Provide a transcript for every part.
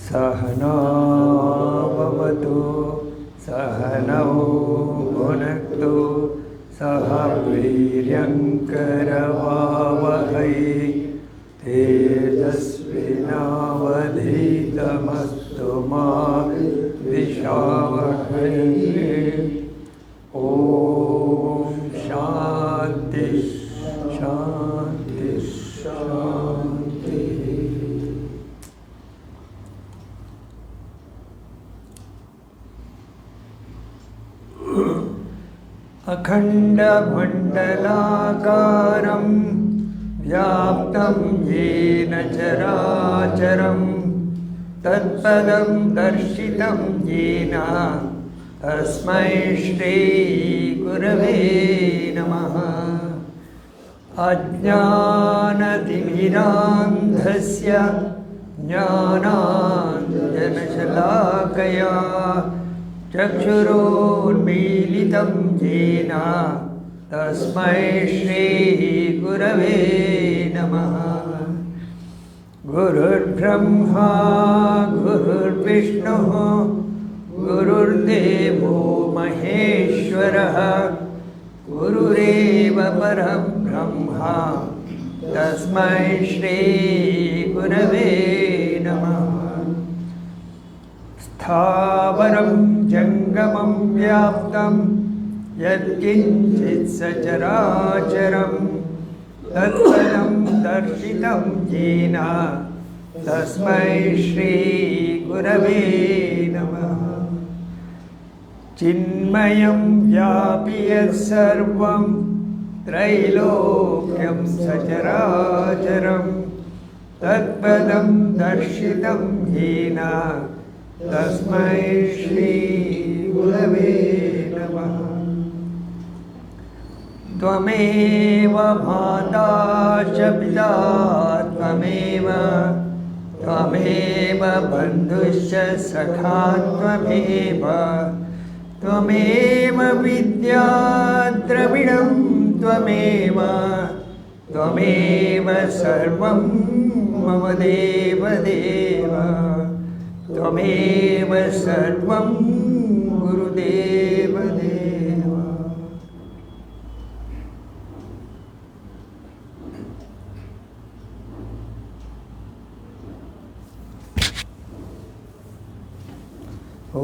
सहना भवतु सहनौ भुनक्तु सह वीर्यङ्करवावहै तेजस्विनावधीतमस्तु मा विद्विषावहै। ॐ शान्ति शान्ति शान्ति। अखण्डमण्डलाकारं व्याप्तं येन चराचरं तत्पदं दर्शितं येन तस्मै श्रीगुरवे नमः। अज्ञानतिमिरान्धस्य ज्ञानाञ्जनशलाकया चक्षुरोन्मीलितं येन तस्मै श्रीगुरवे नमः। गुरुर्ब्रह्मा गुरुर्विष्णुः गुरुर्देवो महेश्वरः गुरुरेव परब्रह्मा तस्मै श्रीगुरवे नमः। स्थावरं जङ्गमं व्याप्तं यत्किञ्चित् सचराचरं तत्पदं दर्शितं येन तस्मै श्रीगुरवे नमः। चिन्मयं व्यापि यत्सर्वं त्रैलोक्यं सचराचरं तत्पदं दर्शितं येन तस्मै श्रीगुरवे नमः। त्वमेव माता च पिता त्वमेव त्वमेव बन्धुश्च सखा त्वमेव त्वमेव विद्या द्रविणं त्वमेव त्वमेव सर्वं मम देवदेव त्वमेव सर्वं गुरुदेव देव। ॐ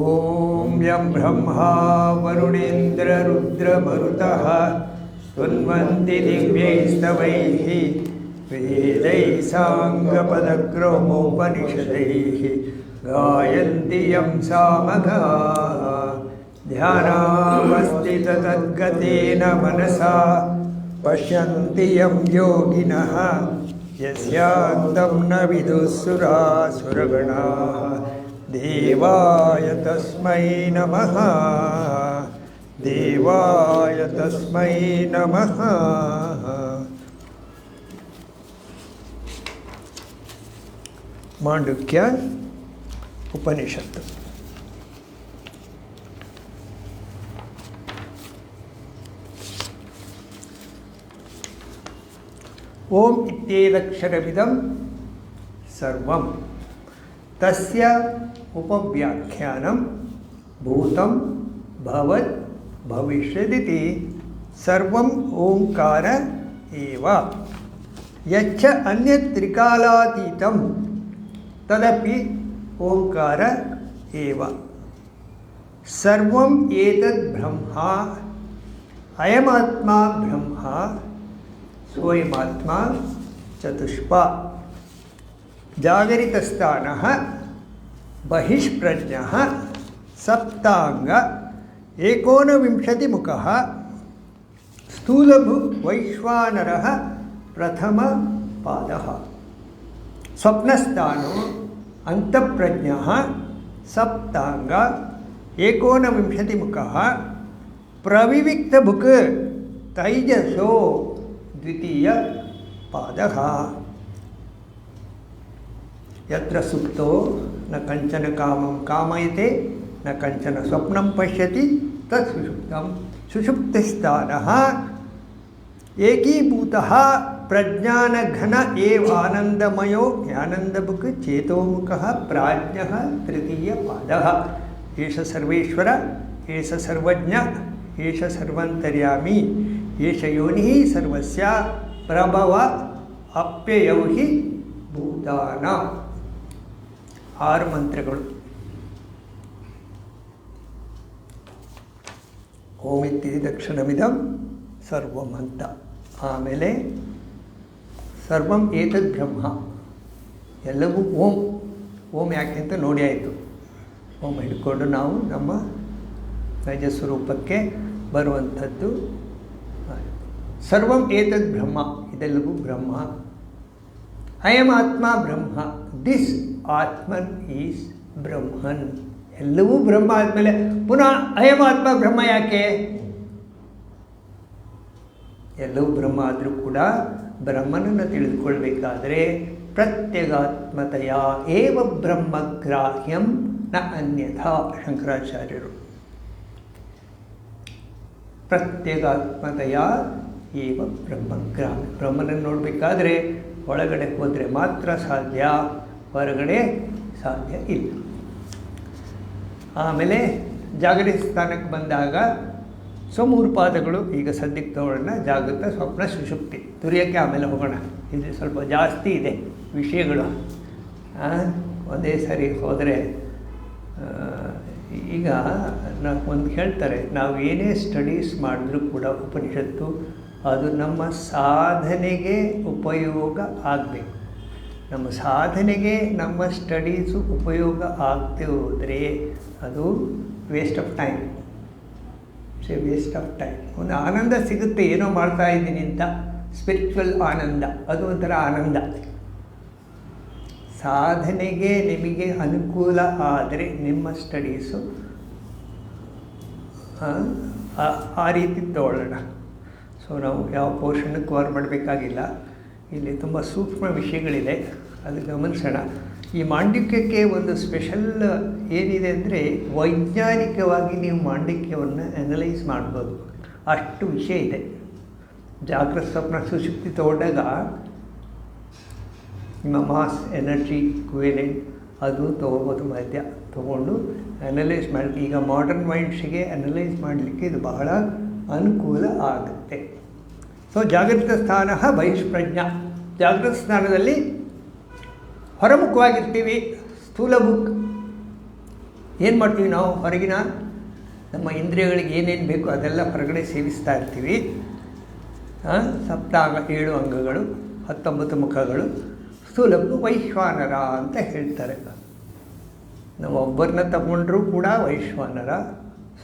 यं ब्रह्मा वरुणेन्द्र रुद्रमरुतः स्तुन्वन्ति दिव्यैस्तवैः वेदैः साङ्गपदक्रमोपनिषदैः गायन्ति यं सामगाः ध्यानावस्थिततद्गतेन मनसा पश्यन्ति यं योगिनः यस्यान्तं न विदुःसुरासुरगणाः। देवाय तस्मै नमः देवाय तस्मै नमः। माण्डुक्य उपनिषत्। ओम इत्येतक्षरमिदं सर्वं तस्य उपव्याख्यानं भूतं भवत् ಭವಿಷ್ಯದಿತಿ ಸರ್ವಂ ಓಂಕಾರ ಏವ ಯಚ್ಚ ಅನ್ಯತ್ ತ್ರಿಕಾಲಾತೀತಂ ತದಪಿ ಓಂಕಾರ ಏವ ಸರ್ವಂ ಏತದ್ ಬ್ರಹ್ಮ ಅಯಮಾತ್ಮ ಬ್ರಹ್ಮ ಸ್ವಯಮಾತ್ಮ ಚತುಷ್ಪ ಜಾಗರಿತಸ್ಥಾನಃ ಬಹಿಷ್ಪ್ರಜ್ಞಃ ಸಪ್ತಾಂಗ ಏಕೋನವಿಂಶತಿಮುಖಃ ಸ್ಥೂಲಭುಕ್ ವೈಶ್ವಾನರಃ ಪ್ರಥಮ ಪಾದಃ ಸ್ವಪ್ನಸ್ಥಾನೋ ಅಂತಃಪ್ರಜ್ಞಃ ಸಪ್ತಾಂಗ ಏಕೋನವಿಂಶತಿಮುಖಃ ಪ್ರವಿವಿಕ್ತಭುಕ್ ತೈಜಸೋ ದ್ವಿತೀಯ ಪಾದಃ ಯತ್ರ ಸುಪ್ತೋ ನ ಕಂಚನ ಕಾಮಂ ಕಾಮಯತೆ ನ ಕಂಚನ ಸ್ವಪ್ನಂ ಪಶ್ಯತಿ ತತ್ ಸುಷುಪ್ತಂ ಸುಷುಪ್ತಿಸ್ಥಾನಃ ಏಕೀಭೂತಃ ಪ್ರಜ್ಞಾನಘನ ಏವ ಆನಂದಮಯೋ ಜ್ಞಾನಂದಭುಕ್ ಚೇತೋಮುಖಃ ಪ್ರಾಜ್ಞಃ ತೃತೀಯ ಪಾದಃ ಏಷ ಸರ್ವೇಶ್ವರ ಏಷ ಸರ್ವಜ್ಞ ಏಷ ಸರ್ವಂತರ್ಯಾಮಿ ಏಷ ಯೋನಿಃ ಸರ್ವಸ್ಯ ಪ್ರಭವ ಅಪ್ಯಯೌ ಹಿ ಭೂತಾನಾಂ. 6 ಮಂತ್ರಗಳು. ಓಮಿತಿ ದಕ್ಷಿಣಮಿದಂ ಸರ್ವಂ ಅಂತ. ಆಮೇಲೆ ಸರ್ವಂ ಏತದ್ ಬ್ರಹ್ಮ, ಎಲ್ಲವೂ ಓಂ. ಓಂ ಯಾಕೆ ಅಂತ ನೋಡಿ ಆಯಿತು. ಓಂ ಹಿಡ್ಕೊಂಡು ನಾವು ನಮ್ಮ ನೈಜ ಸ್ವರೂಪಕ್ಕೆ ಬರುವಂಥದ್ದು. ಸರ್ವಂ ಏತದ್ ಬ್ರಹ್ಮ, ಇದೆಲ್ಲವೂ ಬ್ರಹ್ಮ. ಅಯಂ ಆತ್ಮ ಬ್ರಹ್ಮ, ದಿಸ್ ಆತ್ಮನ್ ಈಸ್ ಬ್ರಹ್ಮನ್. ಎಲ್ಲವೂ ಬ್ರಹ್ಮ ಆದಮೇಲೆ ಪುನಃ ಅಯಂ ಆತ್ಮ ಬ್ರಹ್ಮ ಯಾಕೆ? ಎಲ್ಲವೂ ಬ್ರಹ್ಮ ಆದರೂ ಕೂಡ ಬ್ರಹ್ಮನನ್ನು ತಿಳಿದುಕೊಳ್ಬೇಕಾದ್ರೆ ಪ್ರತ್ಯಗಾತ್ಮತೆಯ ಏವ ಬ್ರಹ್ಮಗ್ರಾಹ್ಯಂ ನ ಅನ್ಯಥಾ. ಶಂಕರಾಚಾರ್ಯರು ಪ್ರತ್ಯಗಾತ್ಮತೆಯ ಏವ ಬ್ರಹ್ಮಗ್ರಾಹ್ಯ, ಬ್ರಹ್ಮನನ್ನು ನೋಡಬೇಕಾದ್ರೆ ಒಳಗಡೆ ಹೋದರೆ ಮಾತ್ರ ಸಾಧ್ಯ, ಹೊರಗಡೆ ಸಾಧ್ಯ ಇಲ್ಲ. ಆಮೇಲೆ ಜಾಗೃತ ಸ್ಥಾನಕ್ಕೆ ಬಂದಾಗ 3 ಪಾದಗಳು. ಈಗ ಸದ್ಯಕ್ಕೆ ತಗೊಳ್ಳೋಣ. ಜಾಗೃತ, ಸ್ವಪ್ನ, ಸುಷುಪ್ತಿ. ತುರಿಯೋಕ್ಕೆ ಆಮೇಲೆ ಹೋಗೋಣ. ಇದು ಸ್ವಲ್ಪ ಜಾಸ್ತಿ ಇದೆ ವಿಷಯಗಳು. ಒಂದೇ ಸಾರಿ ಹೋದರೆ ಈಗ ಒಂದು ಹೇಳ್ತಾರೆ, ನಾವು ಏನೇ ಸ್ಟಡೀಸ್ ಮಾಡಿದ್ರೂ ಕೂಡ ಉಪನಿಷತ್ತು ಅದು ನಮ್ಮ ಸಾಧನೆಗೆ ಉಪಯೋಗ ಆಗಬೇಕು. ನಮ್ಮ ಸಾಧನೆಗೆ ನಮ್ಮ ಸ್ಟಡೀಸು ಉಪಯೋಗ ಆಗದೆ ಹೋದರೆ ಅದು waste of time. Waste of time. ಒಂದು ಆನಂದ ಸಿಗುತ್ತೆ, ಏನೋ ಮಾಡ್ತಾ ಇದ್ದೀನಿ ಅಂತ, ಸ್ಪಿರಿಚುವಲ್ ಆನಂದ, ಅದು ಒಂಥರ ಆನಂದ. ಸಾಧನೆಗೆ ನಿಮಗೆ ಅನುಕೂಲ ಆದರೆ ನಿಮ್ಮ ಸ್ಟಡೀಸು ಆ ರೀತಿ ತಗೊಳ್ಳೋಣ. ಸೊ ನಾವು ಯಾವ ಪೋರ್ಷನ್ ಕವರ್ ಮಾಡಬೇಕಾಗಿಲ್ಲ. ಇಲ್ಲಿ ತುಂಬ ಸೂಕ್ಷ್ಮ ವಿಷಯಗಳಿದೆ, ಅದು ಗಮನಿಸೋಣ. ಈ ಮಾಂಡಿಕ್ಯಕ್ಕೆ ಒಂದು ಸ್ಪೆಷಲ್ ಏನಿದೆ ಅಂದರೆ, ವೈಜ್ಞಾನಿಕವಾಗಿ ನೀವು ಮಾಂಡಿಕ್ಯವನ್ನು ಅನಲೈಸ್ ಮಾಡ್ಬೋದು, ಅಷ್ಟು ವಿಷಯ ಇದೆ. ಜಾಗೃತ, ಸ್ವಪ್ನ, ಸುಷುಪ್ತಿ ತಗೊಂಡಾಗ ನಿಮ್ಮ ಮಾಸ್, ಎನರ್ಜಿ, ಇಕ್ವಿವೆಲೆಂಟ್ ಅದು ತೊಗೋಬೋದು. ಮಧ್ಯ ತೊಗೊಂಡು ಅನಲೈಸ್ ಮಾಡಿ. ಈಗ ಮಾಡರ್ನ್ ಮೈಂಡ್ಸಿಗೆ ಅನಲೈಸ್ ಮಾಡಲಿಕ್ಕೆ ಇದು ಬಹಳ ಅನುಕೂಲ ಆಗುತ್ತೆ. ಸೊ ಜಾಗೃತ ಸ್ಥಾನ ಬಹಿಷ್ಪ್ರಜ್ಞ. ಜಾಗೃತ ಸ್ಥಾನದಲ್ಲಿ ಹೊರಮುಖವಾಗಿರ್ತೀವಿ. ಸ್ಥೂಲ ಬುಕ್ ಏನು ಮಾಡ್ತೀವಿ ನಾವು? ಹೊರಗಿನ ನಮ್ಮ ಇಂದ್ರಿಯಗಳಿಗೆ ಏನೇನು ಬೇಕು ಅದೆಲ್ಲ ಹೊರಗಡೆ ಸೇವಿಸ್ತಾ ಇರ್ತೀವಿ. ಸಪ್ತಾಂಗ 7 ಅಂಗಗಳು, 19 ಮುಖಗಳು. ಸ್ಥೂಲಕ್ಕೂ ವೈಶ್ವಾನರ ಅಂತ ಹೇಳ್ತಾರೆ. ನಾವು ಒಬ್ಬರನ್ನ ತಗೊಂಡ್ರೂ ಕೂಡ ವೈಶ್ವಾನರ,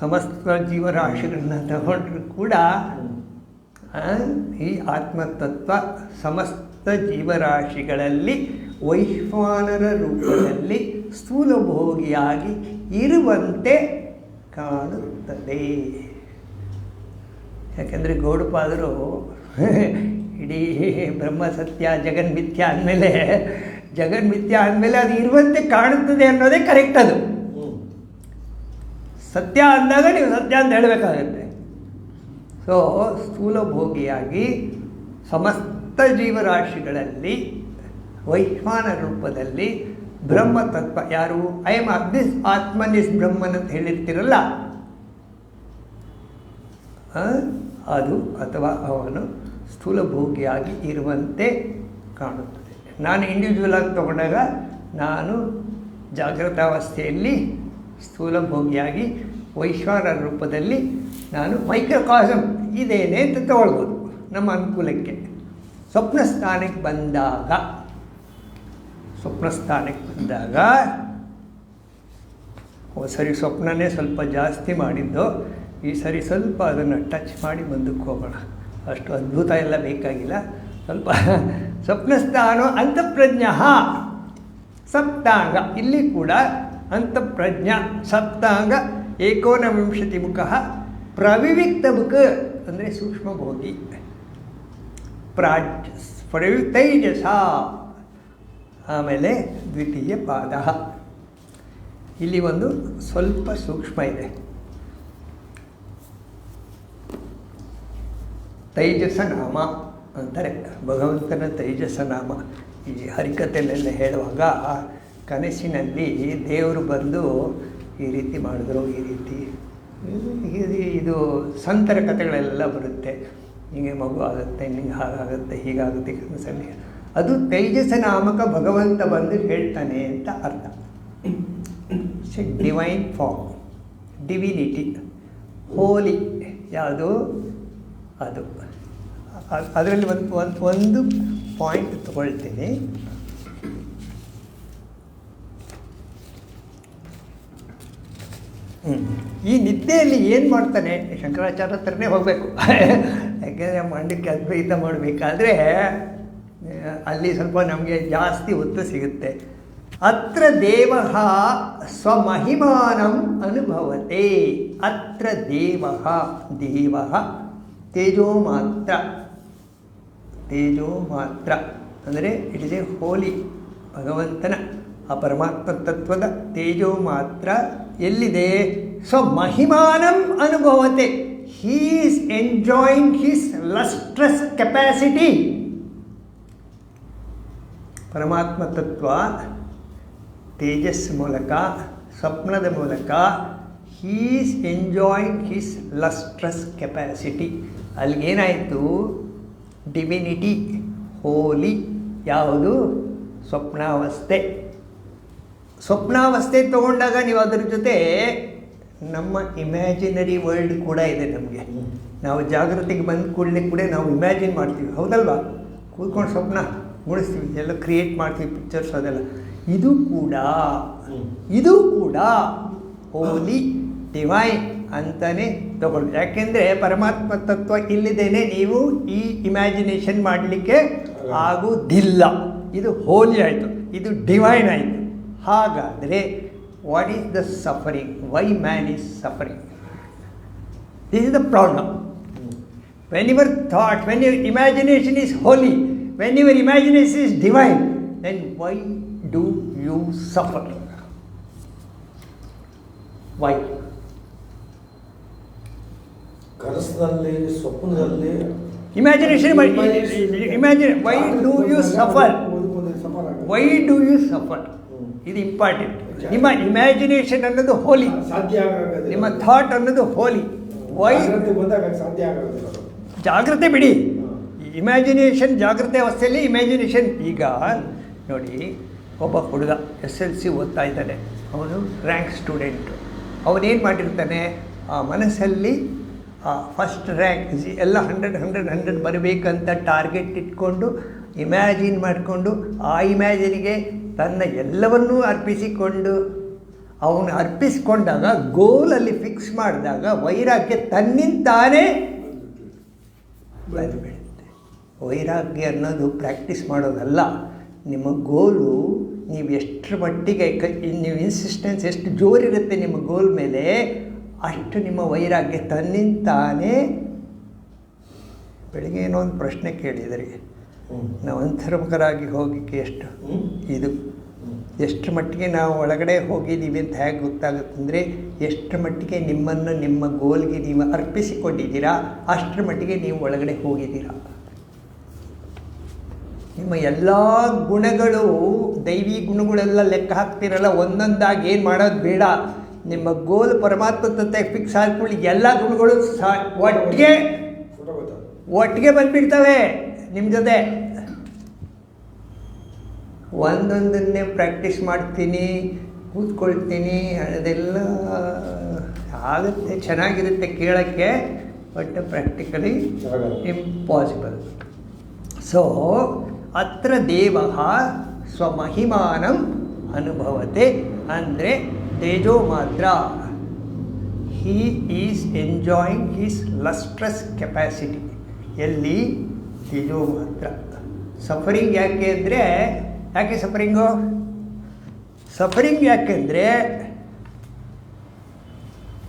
ಸಮಸ್ತ ಜೀವರಾಶಿಗಳನ್ನ ತಗೊಂಡ್ರೂ ಕೂಡ ಈ ಆತ್ಮತತ್ವ ಸಮಸ್ತ ಜೀವರಾಶಿಗಳಲ್ಲಿ ವೈಶ್ವಾನರ ರೂಪದಲ್ಲಿ ಸ್ಥೂಲಭೋಗಿಯಾಗಿ ಇರುವಂತೆ ಕಾಣುತ್ತದೆ. ಯಾಕೆಂದರೆ ಗೌಡಪಾದರು ಇಡೀ ಬ್ರಹ್ಮ ಸತ್ಯ ಜಗನ್ಮಿಥ್ಯ ಅಂದಮೇಲೆ ಅದು ಇರುವಂತೆ ಕಾಣುತ್ತದೆ ಅನ್ನೋದೇ ಕರೆಕ್ಟ್. ಅದು ಸತ್ಯ ಅಂದಾಗ ನೀವು ಸತ್ಯ ಅಂತ ಹೇಳಬೇಕಾಗತ್ತೆ. ಸೊ ಸ್ಥೂಲಭೋಗಿಯಾಗಿ ಸಮಸ್ತ ಜೀವರಾಶಿಗಳಲ್ಲಿ ವೈಶ್ವಾನ ರೂಪದಲ್ಲಿ ಬ್ರಹ್ಮತತ್ವ, ಯಾರು ಐ ಆಮ್ ದಿಸ್ ಆತ್ಮನ್ ಇಸ್ ಬ್ರಹ್ಮನ್ ಅಂತ ಹೇಳಿರ್ತೀರಲ್ಲ, ಅದು ಅಥವಾ ಅವನು ಸ್ಥೂಲಭೋಗಿಯಾಗಿ ಇರುವಂತೆ ಕಾಣುತ್ತದೆ. ನಾನು ಇಂಡಿವಿಜುವಲ್ ಆಗಿ ತಗೊಂಡಾಗ ನಾನು ಜಾಗೃತಾವಸ್ಥೆಯಲ್ಲಿ ಸ್ಥೂಲಭೋಗಿಯಾಗಿ ವೈಶ್ವಾನರ ರೂಪದಲ್ಲಿ ನಾನು ಮೈಕ್ರೋಕಾಸಮ್ ಇದೇನೆ ಅಂತ ತಗೊಳ್ಬೋದು ನಮ್ಮ ಅನುಕೂಲಕ್ಕೆ. ಸ್ವಪ್ನ ಸ್ಥಾನಕ್ಕೆ ಬಂದಾಗ ಸರಿ ಸ್ವಪ್ನನೇ ಸ್ವಲ್ಪ ಜಾಸ್ತಿ ಮಾಡಿದ್ದು, ಈ ಸರಿ ಸ್ವಲ್ಪ ಅದನ್ನು ಟಚ್ ಮಾಡಿ ಮುಂದಕ್ಕೆ ಹೋಗೋಣ. ಅಷ್ಟು ಅದ್ಭುತ ಎಲ್ಲ ಬೇಕಾಗಿಲ್ಲ. ಸ್ವಲ್ಪ ಸ್ವಪ್ನಸ್ಥಾನ ಅಂತಃಪ್ರಜ್ಞ ಸಪ್ತಾಂಗ, ಇಲ್ಲಿ ಕೂಡ ಅಂತಃಪ್ರಜ್ಞ ಸಪ್ತಾಂಗ 19 ಮುಖ ಪ್ರವಿವಿಕ್ತ ಮುಖ ಅಂದರೆ ಸೂಕ್ಷ್ಮಭೋಗಿ ತೈಜಸ. ಆಮೇಲೆ ದ್ವಿತೀಯ ಪಾದ, ಇಲ್ಲಿ ಒಂದು ಸ್ವಲ್ಪ ಸೂಕ್ಷ್ಮ ಇದೆ. ತೈಜಸ ನಾಮ ಅಂತಾರೆ, ಭಗವಂತನ ತೈಜಸ ನಾಮ. ಈ ಹರಿಕಥೆಯಲ್ಲೆಲ್ಲ ಹೇಳುವಾಗ ಕನಸಿನಲ್ಲಿ ದೇವರು ಬಂದು ಈ ರೀತಿ ಮಾಡಿದ್ರು, ಈ ರೀತಿ ಇದು ಸಂತರ ಕಥೆಗಳೆಲ್ಲ ಬರುತ್ತೆ. ಹೀಗೆ ಮಗು ಆಗುತ್ತೆ, ನಿಂಗೆ ಹಾಗಾಗುತ್ತೆ, ಹೀಗಾಗುತ್ತೆ ಕನಸಲ್ಲಿ. ಅದು ತೈಜಸ ನಾಮಕ ಭಗವಂತ ಬಂದು ಹೇಳ್ತಾನೆ ಅಂತ ಅರ್ಥ. ಡಿವೈನ್ ಫಾರ್ಮ್, ಡಿವಿನಿಟಿ, ಹೋಲಿ ಯಾವುದು ಅದು. ಅದರಲ್ಲಿ ಒಂದು ಪಾಯಿಂಟ್ ತಗೊಳ್ತೀನಿ. ಈ ನಿದ್ದೆಯಲ್ಲಿ ಏನು ಮಾಡ್ತಾನೆ, ಶಂಕರಾಚಾರ್ಯ ಹತ್ರನೇ ಹೋಗಬೇಕು. ಯಾಕೆಂದರೆ ಮಂಡಕ್ಕೆ ಅದ್ವೈತ ಮಾಡಬೇಕಾದ್ರೆ ಅಲ್ಲಿ ಸ್ವಲ್ಪ ನಮಗೆ ಜಾಸ್ತಿ ಒತ್ತು ಸಿಗುತ್ತೆ. ಅತ್ರ ದೇವ ಸ್ವಮಹಿಮಾನಂ ಅನುಭವತೆ. ಅತ್ರ ದೇವ ತೇಜೋ ಮಾತ್ರ ಅಂದರೆ ಇಟ್ ಇಸ್ ಎ ಹೋಲಿ. ಭಗವಂತನ ಆ ಪರಮಾತ್ಮ ತತ್ವದ ತೇಜೋ ಮಾತ್ರ ಎಲ್ಲಿದೆ? ಸ್ವಮಹಿಮಾನಂ ಅನುಭವತೆ. He is enjoying his lustrous capacity. ಪರಮಾತ್ಮ ತತ್ವ ತೇಜಸ್ ಮೂಲಕ, ಸ್ವಪ್ನದ ಮೂಲಕ he is enjoying his lustrous capacity. ಅಲ್ಲಿಗೇನಾಯಿತು? Divinity, holy. ಯಾವುದು? ಸ್ವಪ್ನಾವಸ್ಥೆ. ಸ್ವಪ್ನಾವಸ್ಥೆ ತಗೊಂಡಾಗ ನೀವು ಅದರ ಜೊತೆ ನಮ್ಮ ಇಮ್ಯಾಜಿನರಿ ವರ್ಲ್ಡ್ ಕೂಡ ಇದೆ ನಮಗೆ. ನಾವು ಜಾಗೃತಿಗೆ ಬಂದ ಕೂಡಲೇ ಕೂಡ ನಾವು ಇಮ್ಯಾಜಿನ್ ಮಾಡ್ತೀವಿ, ಹೌದಲ್ವಾ? ಕೂತ್ಕೊಂಡು ಸ್ವಪ್ನ ಮೂಡಿಸ್ತೀವಿ, ಎಲ್ಲ ಕ್ರಿಯೇಟ್ ಮಾಡ್ತೀವಿ, ಪಿಕ್ಚರ್ಸ್ ಅದೆಲ್ಲ. ಇದು ಕೂಡ ಹೋಲಿ, ಡಿವೈನ್ ಅಂತಲೇ ತಗೊಳ್ಳಿ. ಯಾಕೆಂದರೆ ಪರಮಾತ್ಮ ತತ್ವ ಇಲ್ಲಿದ್ದೇನೆ ನೀವು ಈ ಇಮ್ಯಾಜಿನೇಷನ್ ಮಾಡಲಿಕ್ಕೆ ಆಗುವುದಿಲ್ಲ. ಇದು ಹೋಲಿ ಆಯಿತು, ಇದು ಡಿವೈನ್ ಆಯಿತು. ಹಾಗಾದರೆ what is the suffering? Why man is suffering? This is the problem. When your thought, when your imagination is holy, when your imagination is divine, then why do you suffer? Why? ಕನಸಿನಲ್ಲಿ, ಸ್ವಪ್ನದಲ್ಲಿ imagination ಮಾಡಿ. Why do you suffer? Why do you suffer? ಇದು important. ನಿಮ್ಮ imagination ಅನ್ನೋದು holy, ನಿಮ್ಮ thought ಅನ್ನೋದು ಹೋಲಿ. Y? ಜಾಗ್ರತೆ ಬಿಡಿ, ಇಮ್ಯಾಜಿನೇಷನ್ ಜಾಗ್ರತೆ ಅವಸ್ಥೆಯಲ್ಲಿ ಇಮ್ಯಾಜಿನೇಷನ್. ಈಗ ನೋಡಿ, ಒಬ್ಬ ಹುಡುಗ SLC ಓದ್ತಾ ಇದ್ದಾನೆ, ಅವನು ರ್ಯಾಂಕ್ ಸ್ಟೂಡೆಂಟು. ಅವನೇನು ಮಾಡಿರ್ತಾನೆ, ಆ ಮನಸ್ಸಲ್ಲಿ ಫಸ್ಟ್ ರ್ಯಾಂಕ್ ಎಲ್ಲ 100 ಬರಬೇಕಂತ ಟಾರ್ಗೆಟ್ ಇಟ್ಕೊಂಡು ಇಮ್ಯಾಜಿನ್ ಮಾಡಿಕೊಂಡು, ಆ ಇಮ್ಯಾಜಿನಿಗೆ ತನ್ನ ಎಲ್ಲವನ್ನೂ ಅರ್ಪಿಸಿಕೊಂಡು, ಅವನು ಅರ್ಪಿಸಿಕೊಂಡಾಗ, ಗೋಲಲ್ಲಿ ಫಿಕ್ಸ್ ಮಾಡಿದಾಗ ವೈರಾಗ್ಯ ತನ್ನಿಂತಾನೇ ಬಂದುಬಿಡುತ್ತೆ. ವೈರಾಗ್ಯ ಅನ್ನೋದು ಪ್ರಾಕ್ಟೀಸ್ ಮಾಡೋದಲ್ಲ. ನಿಮ್ಮ ಗೋಲು ನೀವು ಎಷ್ಟರ ಮಟ್ಟಿಗೆ ನೀವು ಇನ್ಸಿಸ್ಟೆನ್ಸ್ ಎಷ್ಟು ಜೋರಿರುತ್ತೆ ನಿಮ್ಮ ಗೋಲ್ ಮೇಲೆ, ಅಷ್ಟು ನಿಮ್ಮ ವೈರಾಗ್ಯ ತನ್ನಿಂತಾನೇ. ಬೆಳಿಗ್ಗೆ ಏನೋ ಒಂದು ಪ್ರಶ್ನೆ ಕೇಳಿದ್ರಿ, ನಾವು ಅಂತರ್ಮುಖರಾಗಿ ಹೋಗಲಿಕ್ಕೆ ಎಷ್ಟು ಮಟ್ಟಿಗೆ ನಾವು ಒಳಗಡೆ ಹೋಗಿದ್ದೀವಿ ಅಂತ ಹೇಗೆ ಗೊತ್ತಾಗುತ್ತೆ ಅಂದರೆ, ಎಷ್ಟು ಮಟ್ಟಿಗೆ ನಿಮ್ಮನ್ನು ನಿಮ್ಮ ಗೋಲ್ಗೆ ನೀವು ಅರ್ಪಿಸಿಕೊಂಡಿದ್ದೀರಾ, ಅಷ್ಟರ ಮಟ್ಟಿಗೆ ನೀವು ಒಳಗಡೆ ಹೋಗಿದ್ದೀರಾ. ನಿಮ್ಮ ಎಲ್ಲ ಗುಣಗಳು, ದೈವಿ ಗುಣಗಳೆಲ್ಲ ಲೆಕ್ಕ ಹಾಕ್ತಿರಲ್ಲ, ಒಂದೊಂದಾಗಿ ಏನು ಮಾಡೋದು ಬೇಡ. ನಿಮ್ಮ ಗೋಲ್ ಪರಮಾತ್ಮ ತತ್ವ ಫಿಕ್ಸ್ ಆದ್ಕೊಳ್ಳಿ, ಎಲ್ಲ ಗುಣಗಳು ಒಟ್ಟಿಗೆ ಬಂದುಬಿಡ್ತವೆ ನಿಮ್ಮ ಜೊತೆ. ಒಂದೊಂದನ್ನೇ ಪ್ರಾಕ್ಟೀಸ್ ಮಾಡ್ತೀನಿ, ಕೂತ್ಕೊಳ್ತೀನಿ, ಅದೆಲ್ಲ ಆಗುತ್ತೆ, ಚೆನ್ನಾಗಿರುತ್ತೆ ಕೇಳೋಕ್ಕೆ, ಬಟ್ ಪ್ರಾಕ್ಟಿಕಲಿ ಇಂಪಾಸಿಬಲ್. ಸೊ ಅತ್ರ ದೇವ ಸ್ವಮಹಿಮಾನಂ ಅನುಭವತೆ, ಅಂದರೆ ತೇಜೋ ಮಾತ್ರ he is enjoying his lustrous capacity. ಎಲ್ಲಿ? ತೇಜೋ ಮಾತ್ರ. ಸಫರಿಂಗ್ ಯಾಕೆ ಅಂದರೆ, ಯಾಕೆ ಸಫರಿಂಗು? ಸಫರಿಂಗ್ ಯಾಕೆಂದರೆ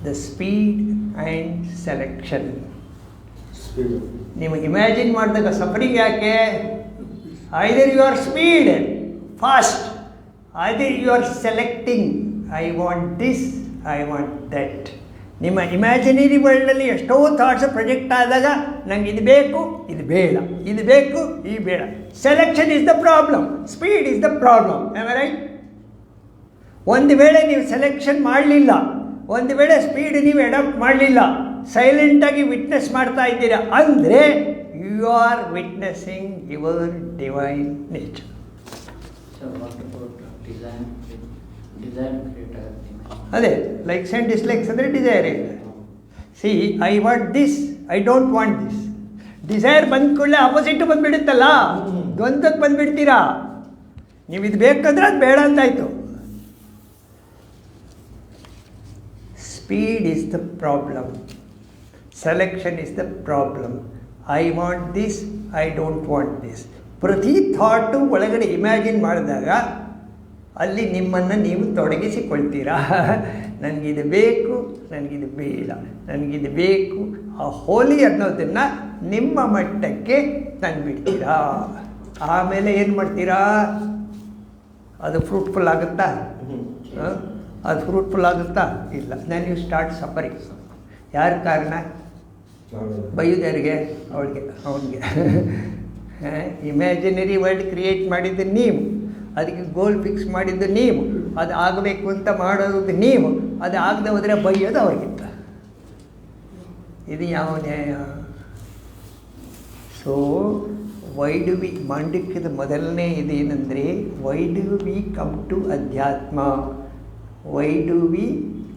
ದ ಸ್ಪೀಡ್ ಆ್ಯಂಡ್ ಸೆಲೆಕ್ಷನ್. ನೀವು ಇಮ್ಯಾಜಿನ್ ಮಾಡಿದಾಗ ಸಫರಿಂಗ್ ಯಾಕೆ? Either you are speed fast, either you are selecting, I want this, I want that. ನಿಮ್ಮ ಇಮ್ಯಾಜಿನರಿ ವರ್ಲ್ಡಲ್ಲಿ ಎಷ್ಟೋ ಥಾಟ್ಸ್ ಪ್ರೊಜೆಕ್ಟ್ ಆದಾಗ ನಂಗೆ ಇದು ಬೇಕು, ಇದು ಬೇಡ, ಇದು ಬೇಕು, ಈ ಬೇಡ. Selection is the problem, speed is the problem. Right? ಒಂದು ವೇಳೆ ನೀವು ಸೆಲೆಕ್ಷನ್ ಮಾಡಲಿಲ್ಲ, ಒಂದು ವೇಳೆ ಸ್ಪೀಡ್ ನೀವು ಅಡಾಪ್ಟ್ ಮಾಡಲಿಲ್ಲ, ಸೈಲೆಂಟಾಗಿ ವಿಟ್ನೆಸ್ ಮಾಡ್ತಾ ಇದ್ದೀರಾ ಅಂದರೆ you are witnessing your divine nature. ಅದೇ ಲೈಕ್ಸ್ ಆ್ಯಂಡ್ ಡಿಸ್ಲೈಕ್ಸ್ ಅಂದರೆ ಡಿಸೈರ್ ಇದೆ. See, I want this, I don't want this. Desire ಬಂದ ಕೂಡಲೇ ಆಪೋಸಿಟ್ ಬಂದುಬಿಡುತ್ತಲ್ಲ, ದ್ವಂದ್ವಕ್ಕೆ ಬಂದುಬಿಡ್ತೀರಾ. ನೀವು ಇದು ಬೇಕಂದ್ರೆ ಅದು ಬೇಡ ಅಂತಾಯಿತು. Speed is the problem. Selection is the problem. I want this, I don't want this. ಪ್ರತಿ ಥಾಟು ಒಳಗಡೆ ಇಮ್ಯಾಜಿನ್ ಮಾಡಿದಾಗ ಅಲ್ಲಿ ನಿಮ್ಮನ್ನು ನೀವು ತೊಡಗಿಸಿಕೊಳ್ತೀರಾ. ನನಗಿದು ಬೇಕು, ನನಗಿದು ಬೇಡ, ನನಗಿದು ಬೇಕು. ಆ ಹೋಲಿ ಅನ್ನೋದನ್ನು ನಿಮ್ಮ ಮಟ್ಟಕ್ಕೆ ತಂದುಬಿಡ್ತೀರಾ. ಆಮೇಲೆ ಏನು ಮಾಡ್ತೀರಾ? ಅದು ಫ್ರೂಟ್ಫುಲ್ ಆಗುತ್ತಾ? ಅದು ಫ್ರೂಟ್ಫುಲ್ ಆಗುತ್ತಾ? ಇಲ್ಲ. ನಾನು ಯು ಸ್ಟಾರ್ಟ್ ಸಫರಿಂಗ್. ಯಾರ ಕಾರಣ? ಬೈಯೋದ್ಯಾರಿಗೆ? ಅವನಿಗೆ ಇಮ್ಯಾಜಿನರಿ ವರ್ಲ್ಡ್ ಕ್ರಿಯೇಟ್ ಮಾಡಿದ್ದು ನೀವು, ಅದಕ್ಕೆ ಗೋಲ್ ಫಿಕ್ಸ್ ಮಾಡಿದ್ದು ನೀವು, ಅದು ಆಗಬೇಕು ಅಂತ ಮಾಡೋದು ನೀವು, ಅದು ಆಗದೆ ಹೋದರೆ ಬೈಯೋದು ಅವ್ರಿಗಿಂತ. ಇದು ಯಾವ ನ್ಯಾಯ? ಸೊ ವೈ ಡು ವಿ, ಮಾಂಡಿಕ್ಯದ ಮೊದಲನೇ ಇದೇನೆಂದರೆ why do we come to adhyatma, why do we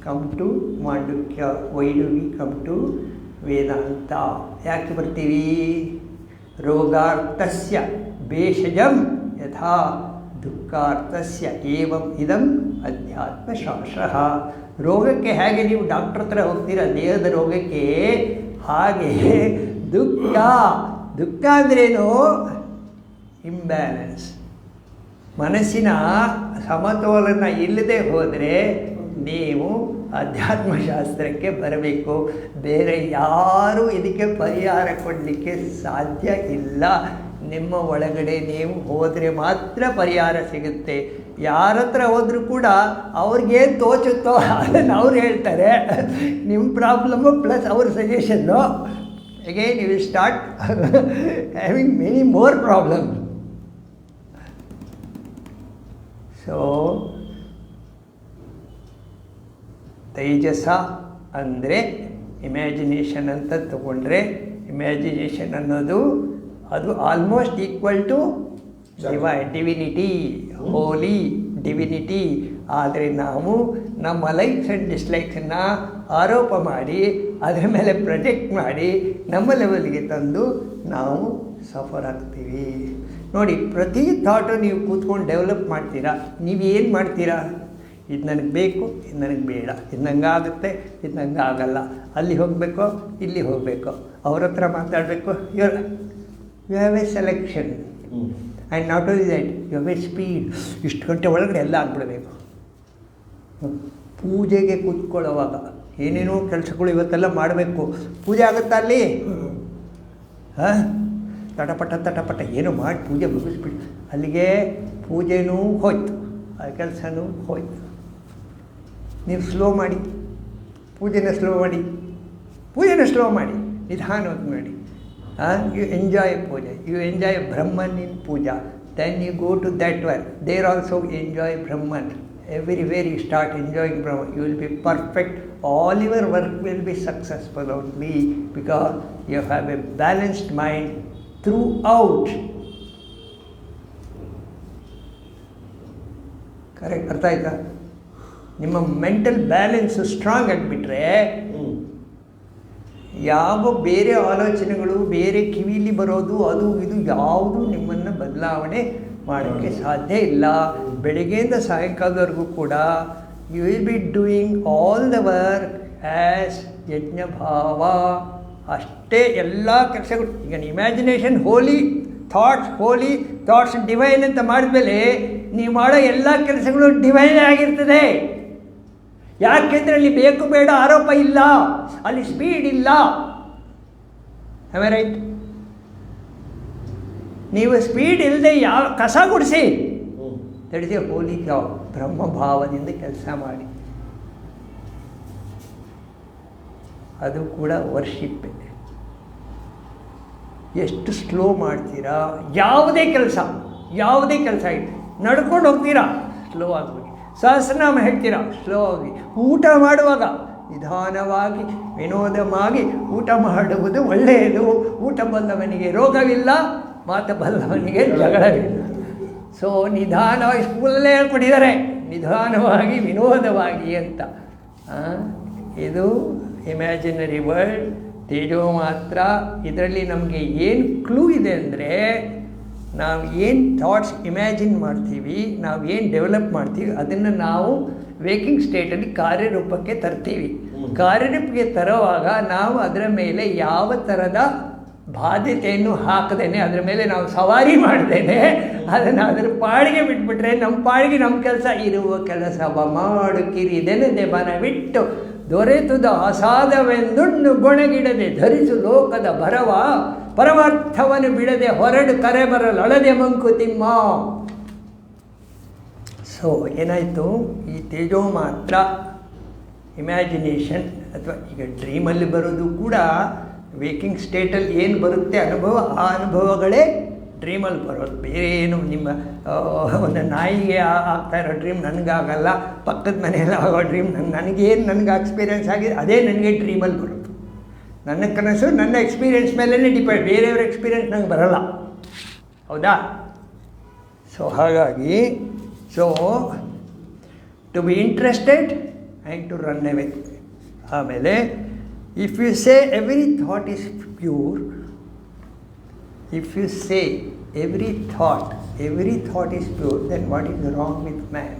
come to Mandukya, why do we come to Vedanta. ಯಾಕೆ ಬರ್ತೀವಿ? ರೋಗಾರ್ಥಸ್ಯ ಭೇಷಜಂ ಯಥಾ ದುಃಖಾರ್ಥಸ್ಯ ಏವಂ ಇದಂ ಅಧ್ಯಾತ್ಮಶಾಸ್ತ್ರ. ರೋಗಕ್ಕೆ ಹೇಗೆ ನೀವು ಡಾಕ್ಟ್ರ್ ಹತ್ರ ಹೋಗ್ತೀರಾ ದೇಹದ ರೋಗಕ್ಕೆ, ಹಾಗೆ ದುಃಖ. ದುಃಖ ಅಂದ್ರೇನು? ಇಂಬ್ಯಾಲೆನ್ಸ್. ಮನಸ್ಸಿನ ಸಮತೋಲನ ಇಲ್ಲದೆ ಹೋದರೆ ನೀವು ಅಧ್ಯಾತ್ಮಶಾಸ್ತ್ರಕ್ಕೆ ಬರಬೇಕು. ಬೇರೆ ಯಾರೂ ಇದಕ್ಕೆ ಪರಿಹಾರ ಕೊಡಲಿಕ್ಕೆ ಸಾಧ್ಯ ಇಲ್ಲ. ನಿಮ್ಮ ಒಳಗಡೆ ನೀವು ಹೋದರೆ ಮಾತ್ರ ಪರಿಹಾರ ಸಿಗುತ್ತೆ. ಯಾರ ಹತ್ರ ಹೋದರೂ ಕೂಡ ಅವ್ರಿಗೇನು ತೋಚುತ್ತೋ ಅದನ್ನು ಅವ್ರು ಹೇಳ್ತಾರೆ. ನಿಮ್ಮ ಪ್ರಾಬ್ಲಮ್ಮು ಪ್ಲಸ್ ಅವ್ರ suggestion. Again you will start having many more problem. So ತೈಜಸ ಅಂದರೆ ಇಮ್ಯಾಜಿನೇಷನ್ ಅಂತ ತಗೊಂಡ್ರೆ, ಇಮ್ಯಾಜಿನೇಷನ್ ಅನ್ನೋದು ಅದು almost equal to divinity, holy divinity. ಆದರೆ ನಾವು ನಮ್ಮ ಲೈಕ್ಸ್ ಆ್ಯಂಡ್ ಡಿಸ್ಲೈಕ್ಸನ್ನು ಆರೋಪ ಮಾಡಿ ಅದರ ಮೇಲೆ ಪ್ರೊಜೆಕ್ಟ್ ಮಾಡಿ ನಮ್ಮ ಲೆವೆಲ್ಗೆ ತಂದು ನಾವು ಸಫರ್ ಆಗ್ತೀವಿ. ನೋಡಿ, ಪ್ರತಿ ಥಾಟು ನೀವು ಕೂತ್ಕೊಂಡು ಡೆವಲಪ್ ಮಾಡ್ತೀರಾ. ನೀವೇನು ಮಾಡ್ತೀರಾ? ಇದು ನನಗೆ ಬೇಕು, ಇದು ನನಗೆ ಬೇಡ, ಇದು ನಂಗೆ ಆಗುತ್ತೆ, ಇದು ನಂಗೆ ಆಗಲ್ಲ, ಅಲ್ಲಿ ಹೋಗಬೇಕು, ಇಲ್ಲಿ ಹೋಗಬೇಕು, ಅವ್ರ ಹತ್ರ ಮಾತಾಡಬೇಕು. You have a selection and not only that you have a speed. ಇಷ್ಟು ಗಂಟೆ ಒಳಗಡೆ ಎಲ್ಲ ಆಗ್ಬಿಡಬೇಕು. ಪೂಜೆಗೆ ಕೂತ್ಕೊಳ್ಳೋವಾಗ ಏನೇನೋ ಕೆಲಸಗಳು ಇವತ್ತೆಲ್ಲ ಮಾಡಬೇಕು. ಪೂಜೆ ಆಗುತ್ತಾ ಅಲ್ಲಿ? ಹಾಂ, ತಟಪಟ ಏನೋ ಮಾಡಿ ಪೂಜೆ ಮುಗಿಸ್ಬಿಟ್ಟು ಅಲ್ಲಿಗೆ ಪೂಜೆನೂ ಹೋಯ್ತು, ಆ ಕೆಲಸನೂ ಹೋಯ್ತು. ನೀವು ಸ್ಲೋ ಮಾಡಿ, ಪೂಜೆನ ಸ್ಲೋ ಮಾಡಿ, ನಿಧಾನವಾಗಿ ಮಾಡಿ. You enjoy puja, you enjoy Brahman in puja. Then you go to that work, there also enjoy Brahman. everywhere you start enjoying Brahma, you will be perfect. All your work will be successful only because you have a balanced mind throughout. Correct, ಅರ್ಥ ಆಯ್ತಾ? ನಿಮ್ಮ mental balance strong ಆಗಿಬಿಟ್ರೆ ಯಾವ ಬೇರೆ ಆಲೋಚನೆಗಳು, ಬೇರೆ ಕಿವಿಲಿ ಬರೋದು, ಅದು ಇದು ಯಾವುದೂ ನಿಮ್ಮನ್ನು ಬದಲಾವಣೆ ಮಾಡೋಕ್ಕೆ ಸಾಧ್ಯ ಇಲ್ಲ. ಬೆಳಗ್ಗೆಯಿಂದ ಸಾಯಂಕಾಲದವರೆಗೂ ಕೂಡ you will be doing all the work as yajnabhava. ಅಷ್ಟೇ ಎಲ್ಲ ಕೆಲಸಗಳು. ಈಗ ಇಮ್ಯಾಜಿನೇಷನ್ ಹೋಲಿ ಥಾಟ್ಸ್ ಡಿವೈನ್ ಅಂತ ಮಾಡಿದ್ಮೇಲೆ ನೀವು ಮಾಡೋ ಎಲ್ಲ ಕೆಲಸಗಳು ಡಿವೈನ್ ಆಗಿರ್ತದೆ. ಯಾಕೆಂದರೆ ಅಲ್ಲಿ ಬೇಕು ಬೇಡ ಆರೋಪ ಇಲ್ಲ, ಅಲ್ಲಿ ಸ್ಪೀಡ್ ಇಲ್ಲ. ರೈಟ್? ನೀವು ಸ್ಪೀಡ್ ಇಲ್ಲದೆ ಯಾವ ಕಸ ಗುಡಿಸಿ, that is a holy job. ಬ್ರಹ್ಮಭಾವದಿಂದ ಕೆಲಸ ಮಾಡಿ, ಅದು ಕೂಡ ವರ್ಷಿಪ್. ಎಷ್ಟು ಸ್ಲೋ ಮಾಡ್ತೀರಾ ಯಾವುದೇ ಕೆಲಸ ಇದೆ. ನಡ್ಕೊಂಡು ಹೋಗ್ತೀರಾ, ಸ್ಲೋ ಆಗಿ. ಸಹಸ್ರನಾಮ ಹೇಳ್ತೀರಾ, ಸ್ಲೋ ಆಗಿ. ಊಟ ಮಾಡುವಾಗ ನಿಧಾನವಾಗಿ ವಿನೋದವಾಗಿ ಊಟ ಮಾಡುವುದು ಒಳ್ಳೆಯದು. ಊಟ ಬಲ್ಲವನಿಗೆ ರೋಗವಿಲ್ಲ, ಮಾತು ಬಲ್ಲವನಿಗೆ ಜಗಳವಿಲ್ಲ. ಸೊ ನಿಧಾನವಾಗಿ, ಸ್ಕೂಲಲ್ಲೇ ಹೇಳ್ಕೊಟ್ಟಿದ್ದಾರೆ, ನಿಧಾನವಾಗಿ ವಿನೋದವಾಗಿ ಅಂತ. ಇದು ಇಮ್ಯಾಜಿನರಿ ವರ್ಲ್ಡ್, ತೇಜೋ ಮಾತ್ರ. ಇದರಲ್ಲಿ ನಮಗೆ ಏನು ಕ್ಲೂ ಇದೆ ಅಂದರೆ, ನಾವು ಏನು ಥಾಟ್ಸ್ ಇಮ್ಯಾಜಿನ್ ಮಾಡ್ತೀವಿ, ನಾವು ಏನು ಡೆವಲಪ್ ಮಾಡ್ತೀವಿ, ಅದನ್ನು ನಾವು ವೇಕಿಂಗ್ ಸ್ಟೇಟಲ್ಲಿ ಕಾರ್ಯರೂಪಕ್ಕೆ ತರ್ತೀವಿ. ಕಾರ್ಯರೂಪಕ್ಕೆ ತರುವಾಗ ನಾವು ಅದರ ಮೇಲೆ ಯಾವ ಥರದ ಬಾಧ್ಯತೆಯನ್ನು ಹಾಕದೇನೆ, ಅದರ ಮೇಲೆ ನಾವು ಸವಾರಿ ಮಾಡ್ದೇನೆ ಅದನ್ನು ಅದರ ಪಾಡಿಗೆ ಬಿಟ್ಬಿಟ್ರೆ, ನಮ್ಮ ಪಾಡಿಗೆ ನಮ್ಮ ಕೆಲಸ, ಇರುವ ಕೆಲಸವ ಮಾಡು ಕಿರಿದೆನದೆ ಮನವಿಟ್ಟು ದೊರೆತುದ ಅಸಾಧವೆಂದುಣ್ಣು ಗೊಣಗಿಡದೆ ಧರಿಸು ಲೋಕದ ಭರವ ಪರಮಾರ್ಥವನ್ನು ಬಿಡದೆ ಹೊರಡು ಕರೆ ಬರಲೊಳದೆ ಮಂಕುತಿಮ್ಮ. ಸೊ ಏನಾಯಿತು, ಈ ತೇಜೋ ಮಾತ್ರ ಇಮ್ಯಾಜಿನೇಷನ್ ಅಥವಾ ಈಗ ಡ್ರೀಮಲ್ಲಿ ಬರೋದು ಕೂಡ ವೇಕಿಂಗ್ ಸ್ಟೇಟಲ್ಲಿ ಏನು ಬರುತ್ತೆ ಅನುಭವ, ಆ ಅನುಭವಗಳೇ ಡ್ರೀಮಲ್ಲಿ ಬರೋದು. ಬೇರೆ ಏನು ನಿಮ್ಮ ಒಂದು ನಾಯಿಗೆ ಆಗ್ತಾ ಇರೋ ಡ್ರೀಮ್ ನನಗಾಗಲ್ಲ, ಪಕ್ಕದ ಮನೆಯಲ್ಲಿ ಆಗೋ ಡ್ರೀಮ್ ನನಗೆ ಎಕ್ಸ್ಪೀರಿಯೆನ್ಸ್ ಆಗಿದೆ, ಅದೇ ನನಗೆ ಡ್ರೀಮಲ್ಲಿ ಬರೋದು. ನನ್ನ ಕನಸು ನನ್ನ ಎಕ್ಸ್ಪೀರಿಯೆನ್ಸ್ ಮೇಲೇ ಡಿಪೆಂಡ್, ಬೇರೆಯವ್ರ ಎಕ್ಸ್ಪೀರಿಯೆನ್ಸ್ ನಂಗೆ ಬರೋಲ್ಲ. ಹೌದಾ? ಸೊ ಹಾಗಾಗಿ to be interested and to run away. ಆಮೇಲೆ if you say every thought is pure, if you say every thought is pure, then what is wrong with man?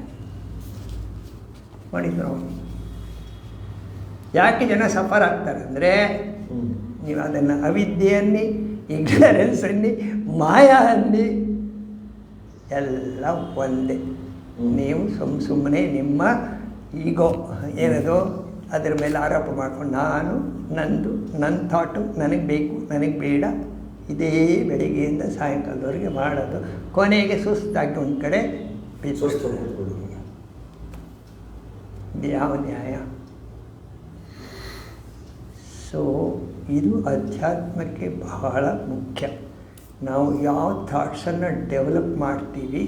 What is wrong? ಯಾಕೆ ಜನ suffer ಆಗ್ತಾರೆ ಅಂದರೆ, ನೀವು ಅದನ್ನು ಅವಿದ್ಯೆ ಅನ್ನಿ, ignorance ಅನ್ನಿ, ಮಾಯಾ ಅನ್ನಿ, ಎಲ್ಲ ಒಂದೇ. ನೀವು ಸುಮ್ಮನೆ ನಿಮ್ಮ ಈಗೋ ಏನದು ಅದರ ಮೇಲೆ ಆರೋಪ ಮಾಡ್ಕೊಂಡು ನನ್ನ ಥಾಟು ನನಗೆ ಬೇಕು, ನನಗೆ ಬೇಡ, ಇದೇ ಬೆಳಿಗ್ಗೆಯಿಂದ ಸಾಯಂಕಾಲದವರೆಗೆ ಮಾಡೋದು. ಕೊನೆಗೆ ಸುಸ್ತಾಗಿ ಒಂದು ಕಡೆ ಯಾವ ನ್ಯಾಯ? ಸೊ ಇದು ಅಧ್ಯಾತ್ಮಕ್ಕೆ ಬಹಳ ಮುಖ್ಯ. ನಾವು ಯಾವ ಥಾಟ್ಸನ್ನು ಡೆವಲಪ್ ಮಾಡ್ತೀವಿ,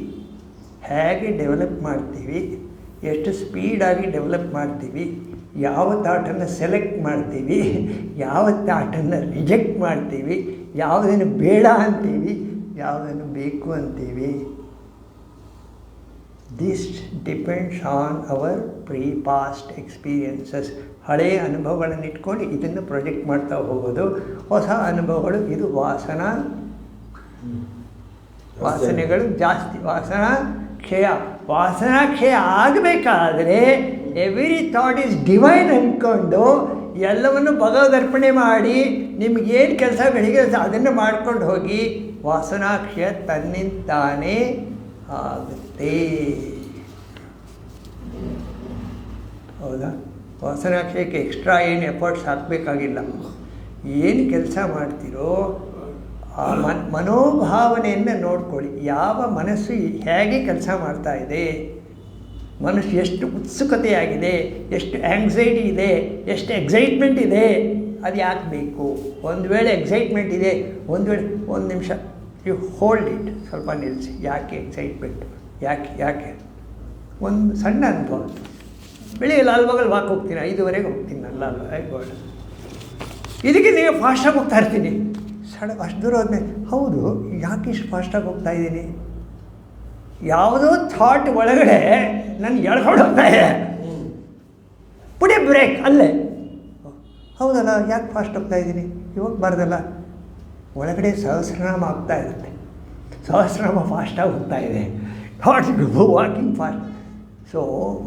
ಹೇಗೆ ಡೆವಲಪ್ ಮಾಡ್ತೀವಿ, ಎಷ್ಟು ಸ್ಪೀಡಾಗಿ ಡೆವಲಪ್ ಮಾಡ್ತೀವಿ, ಯಾವ ಥಾಟನ್ನು ಸೆಲೆಕ್ಟ್ ಮಾಡ್ತೀವಿ, ಯಾವ ಥಾಟನ್ನು ರಿಜೆಕ್ಟ್ ಮಾಡ್ತೀವಿ, ಯಾವುದನ್ನು ಬೇಡ ಅಂತೀವಿ, ಯಾವುದನ್ನು ಬೇಕು ಅಂತೀವಿ. This depends on hour past experiences. ಹಳೆಯ ಅನುಭವಗಳನ್ನು ಇಟ್ಕೊಂಡು ಇದನ್ನು ಪ್ರೊಜೆಕ್ಟ್ ಮಾಡ್ತಾ ಹೋಗೋದು. ಹೊಸ ಅನುಭವಗಳು, ಇದು ವಾಸನೆಗಳು ಜಾಸ್ತಿ, ವಾಸನಾ ಕ್ಷಯ ಆಗಬೇಕಾದ್ರೆ ಎವ್ರಿ ಥಾಟ್ ಈಸ್ ಡಿವೈನ್ ಅಂದ್ಕೊಂಡು ಎಲ್ಲವನ್ನು ಭಗವದರ್ಪಣೆ ಮಾಡಿ ನಿಮಗೇನು ಕೆಲಸ ಬೆಳಿಗ್ಗೆ ಅದನ್ನು ಮಾಡ್ಕೊಂಡು ಹೋಗಿ ವಾಸನಾಕ್ಷಯ ತನ್ನಿಂತಾನೇ ಆಗುತ್ತೆ. ಹೌದಾ? ವಾಸನಾಕ್ಷಯಕ್ಕೆ ಎಕ್ಸ್ಟ್ರಾ ಏನು ಎಫರ್ಟ್ಸ್ ಹಾಕಬೇಕಾಗಿಲ್ಲ. ಏನು ಕೆಲಸ ಮಾಡ್ತೀರೋ ಆ ಮನೋಭಾವನೆಯನ್ನು ನೋಡ್ಕೊಳ್ಳಿ. ಯಾವ ಮನಸ್ಸು ಹೇಗೆ ಕೆಲಸ ಮಾಡ್ತಾ ಇದೆ, ಮನಸ್ಸು ಎಷ್ಟು ಉತ್ಸುಕತೆಯಾಗಿದೆ, ಎಷ್ಟು ಆ್ಯಂಗ್ಸೈಟಿ ಇದೆ, ಎಷ್ಟು ಎಕ್ಸೈಟ್ಮೆಂಟ್ ಇದೆ, ಅದು ಯಾಕೆ ಬೇಕು? ಒಂದು ವೇಳೆ ಎಕ್ಸೈಟ್ಮೆಂಟ್ ಇದೆ, ಒಂದು ನಿಮಿಷ ಯು ಹೋಲ್ಡ್ ಇಟ್, ಸ್ವಲ್ಪ ನಿಲ್ಲಿಸಿ. ಯಾಕೆ ಎಕ್ಸೈಟ್ಮೆಂಟ್? ಯಾಕೆ ಒಂದು ಸಣ್ಣ ಅನುಭವ. ಬೆಳಿಗ್ಗೆ ಲಾಲ್ಬಾಗಲ್ಲಿ ವಾಕ್ ಹೋಗ್ತೀನಿ, 5:15 ಹೋಗ್ತೀನಿ ನಾನು ಗೋಲ್ಡ್. ಇದಕ್ಕೆ ನೀವು ಫಾಸ್ಟಾಗಿ ಹೋಗ್ತಾ ಇರ್ತೀನಿ. ಅಷ್ಟು ದೂರ ಹೋದ್ಮೇಲೆ ಹೌದು ಯಾಕೆ ಇಷ್ಟು ಫಾಸ್ಟಾಗಿ ಹೋಗ್ತಾ ಇದ್ದೀನಿ, ಯಾವುದೋ ಥಾಟ್ ಒಳಗಡೆ ನಾನು ಎಳ್ಕೊಂಡು ಹೋಗ್ತಾ ಇದೆ, ಪುಡಿ ಬ್ರೇಕ್ ಅಲ್ಲೇ. ಹೌದಲ್ಲ, ಯಾಕೆ ಫಾಸ್ಟ್ ಹೋಗ್ತಾ ಇದ್ದೀನಿ, ಇವಾಗ ಬಾರ್ದಲ್ಲ. ಒಳಗಡೆ ಸಹಸ್ರನಾಮ ಆಗ್ತಾ ಇರುತ್ತೆ, ಸಹಸ್ರನಾಮ ಫಾಸ್ಟಾಗಿ ಹೋಗ್ತಾ ಇದೆ, thoughts walking fast. So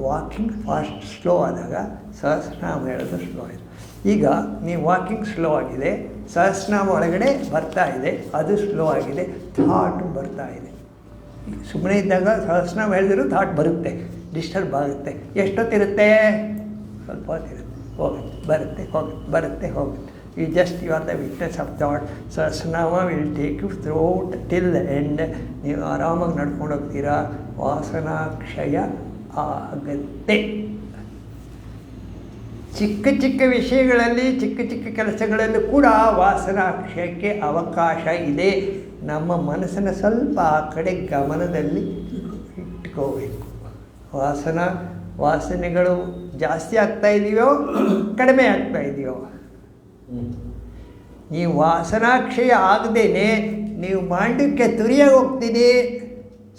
walking fast slow ಆದಾಗ ಸಹಸ್ರನಾಮ ಹೇಳೋದು ಸ್ಲೋ ಆಯಿತು. ಈಗ ನೀವು ವಾಕಿಂಗ್ ಸ್ಲೋ ಆಗಿದೆ, ಸಹಸ್ರನಾಮ ಒಳಗಡೆ ಬರ್ತಾ ಇದೆ, ಅದು ಸ್ಲೋ ಆಗಿದೆ, ಥಾಟ್ ಬರ್ತಾ ಇದೆ. ಸುಮ್ಮನೆ ಇದ್ದಾಗ ಸಹಸ್ರನಾಮ ಹೇಳಿದ್ರು ಥಾಟ್ ಬರುತ್ತೆ, ಡಿಸ್ಟರ್ಬ್ ಆಗುತ್ತೆ. ಎಷ್ಟೊತ್ತಿರುತ್ತೆ, ಸ್ವಲ್ಪ ಹೊತ್ತಿರುತ್ತೆ, ಹೋಗುತ್ತೆ ಬರುತ್ತೆ ಹೋಗುತ್ತೆ ಬರುತ್ತೆ ಹೋಗುತ್ತೆ. You are the witness of thought. Sahasranama will take you through till the end. ನೀವು ಆರಾಮಾಗಿ ನಡ್ಕೊಂಡು ಹೋಗ್ತೀರಾ, ವಾಸನಾಕ್ಷಯ ಆಗತ್ತೆ. ಚಿಕ್ಕ ಚಿಕ್ಕ ವಿಷಯಗಳಲ್ಲಿ, ಚಿಕ್ಕ ಚಿಕ್ಕ ಕೆಲಸಗಳಲ್ಲೂ ಕೂಡ ವಾಸನಾಕ್ಷಯಕ್ಕೆ ಅವಕಾಶ ಇದೆ. ನಮ್ಮ ಮನಸ್ಸನ್ನು ಸ್ವಲ್ಪ ಆ ಕಡೆ ಗಮನದಲ್ಲಿ ಇಟ್ಕೋಬೇಕು. ವಾಸನೆಗಳು ಜಾಸ್ತಿ ಆಗ್ತಾ ಇದೆಯೋ ಕಡಿಮೆ ಆಗ್ತಾ ಇದೆಯೋ, ನೀವು ವಾಸನಾಕ್ಷಯ ಆಗದೇನೆ ನೀವು ಮಾಂಡಕ್ಕೆ ತುರಿಯಾಗಿ ಹೋಗ್ತೀನಿ,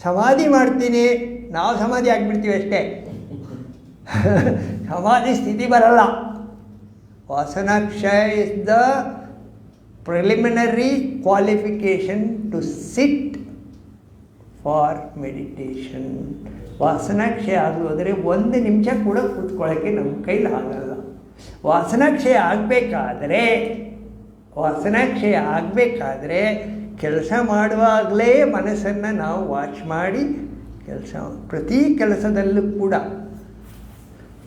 ಸಮಾಧಿ ಮಾಡ್ತೀನಿ, ನಾವು ಸಮಾಧಿ ಆಗಿಬಿಡ್ತೀವಿ ಅಷ್ಟೇ, ಸಮಾಧಿ ಸ್ಥಿತಿ ಬರಲ್ಲ. Vasanakshaya is the preliminary qualification to sit for meditation. ವಾಸನಾಕ್ಷಯ ಆಗೋದ್ರೆ 1 ನಿಮಿಷ ಕೂಡ ಕೂತ್ಕೊಳ್ಳೋಕ್ಕೆ ನಮ್ಮ ಕೈಲಿ ಆಗಲ್ಲ. ವಾಸನಾಕ್ಷಯ ಆಗಬೇಕಾದ್ರೆ ಕೆಲಸ ಮಾಡುವಾಗಲೇ ಮನಸ್ಸನ್ನು ನಾವು ವಾಚ್ ಮಾಡಿ ಪ್ರತಿ ಕೆಲಸದಲ್ಲೂ ಕೂಡ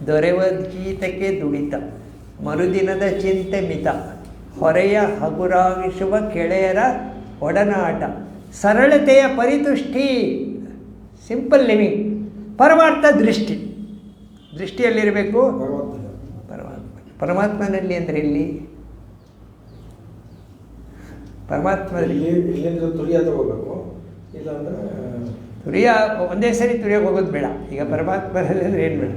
ದೊರೆವ ಗೀತಕ್ಕೆ ದುಡಿತ, ಮರುದಿನದ ಚಿಂತೆ ಮಿತ, ಹೊರೆಯ ಹಗುರಾಗಿಸುವ ಕೆಳೆಯರ ಒಡನಾಟ, ಸರಳತೆಯ ಪರಿತುಷ್ಟಿ, ಸಿಂಪಲ್ ಲಿವಿಂಗ್, ಪರಮಾರ್ಥ ದೃಷ್ಟಿಯಲ್ಲಿರಬೇಕು. ಪರಮಾತ್ಮನಲ್ಲಿ ಅಂದರೆ ಇಲ್ಲಿ ತುರಿಯ ಒಂದೇ ಸರಿ ತುರಿಯೋಕೆ ಹೋಗೋದು ಬೇಡ. ಈಗ ಪರಮಾತ್ಮನಲ್ಲಿ ಅಂದರೆ ಏನು ಬೇಡ,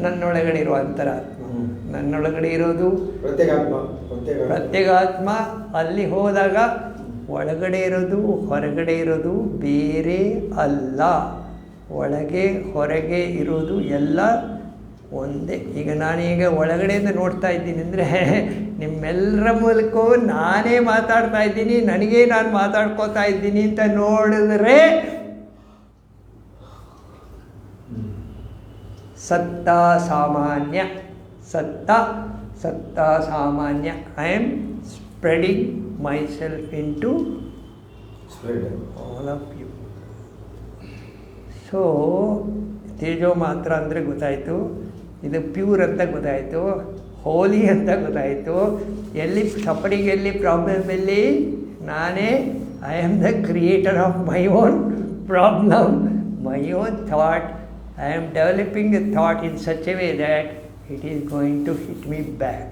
ನನ್ನೊಳಗಡೆ ಇರೋ ಅಂತರಾತ್ಮ, ನನ್ನೊಳಗಡೆ ಇರೋದು ಪ್ರತ್ಯೇಗಾತ್ಮ. ಅಲ್ಲಿ ಹೋದಾಗ ಒಳಗಡೆ ಇರೋದು ಹೊರಗಡೆ ಇರೋದು ಬೇರೆ ಅಲ್ಲ, ಒಳಗೆ ಹೊರಗೆ ಇರೋದು ಎಲ್ಲ ಒಂದೇ. ಈಗ ನಾನೀಗ ಒಳಗಡೆಯಿಂದ ನೋಡ್ತಾ ಇದ್ದೀನಿ ಅಂದರೆ ನಿಮ್ಮೆಲ್ಲರ ಮೂಲಕವೂ ನಾನೇ ಮಾತಾಡ್ತಾ ಇದ್ದೀನಿ, ನನಗೆ ನಾನು ಮಾತಾಡ್ಕೋತಾ ಇದ್ದೀನಿ ಅಂತ ನೋಡಿದ್ರೆ ಸತ್ತ ಸಾಮಾನ್ಯ. I am spreading myself into all of you. So ತೇಜೋ ಮಾತ್ರ ಅಂದರೆ ಗೊತ್ತಾಯಿತು, ಇದು ಪ್ಯೂರ್ ಅಂತ ಗೊತ್ತಾಯಿತು, ಹೋಲಿ ಅಂತ ಗೊತ್ತಾಯಿತು. ಎಲ್ಲಿ ಸಫರಿಂಗ್, ಎಲ್ಲಿ ಪ್ರಾಬ್ಲಮ್, ಎಲ್ಲಿ ನಾನೇ I am the creator of my own problem, my own thought. I am developing a thought in such a way that it is going to hit me back.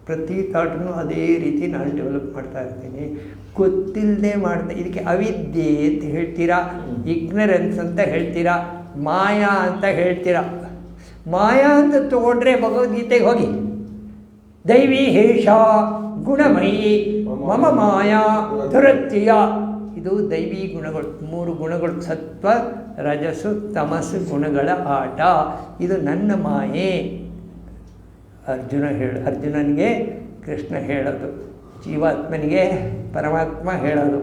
ಪ್ರತಿ ಥಾಟ್ನು ಅದೇ ರೀತಿ ನಾನು ಡೆವಲಪ್ ಮಾಡ್ತಾ ಇರ್ತೀನಿ, ಗೊತ್ತಿಲ್ಲದೆ ಇದಕ್ಕೆ ಅವಿದ್ಯೆ ಅಂತ ಹೇಳ್ತೀರಾ, ಇಗ್ನರೆನ್ಸ್ ಅಂತ ಹೇಳ್ತೀರಾ, ಮಾಯಾ ಅಂತ ಹೇಳ್ತೀರಾ. ಮಾಯಾ ಅಂತ ತಗೊಂಡ್ರೆ ಭಗವದ್ಗೀತೆಗೆ ಹೋಗಿ, ದೈವಿ ಹೇಷ ಗುಣಮಯಿ ಮಮ ಮಾಯಾ ದುರತ್ಯಯ. ಇದು ದೈವಿ ಗುಣಗಳು, 3 ಗುಣಗಳು, ಸತ್ವ ರಜಸ್ಸು ತಮಸ್ಸು ಗುಣಗಳ ಆಟ. ಇದು ನನ್ನ ಮಾಯೆ. ಅರ್ಜುನನಿಗೆ ಕೃಷ್ಣ ಹೇಳೋದು, ಜೀವಾತ್ಮನಿಗೆ ಪರಮಾತ್ಮ ಹೇಳೋದು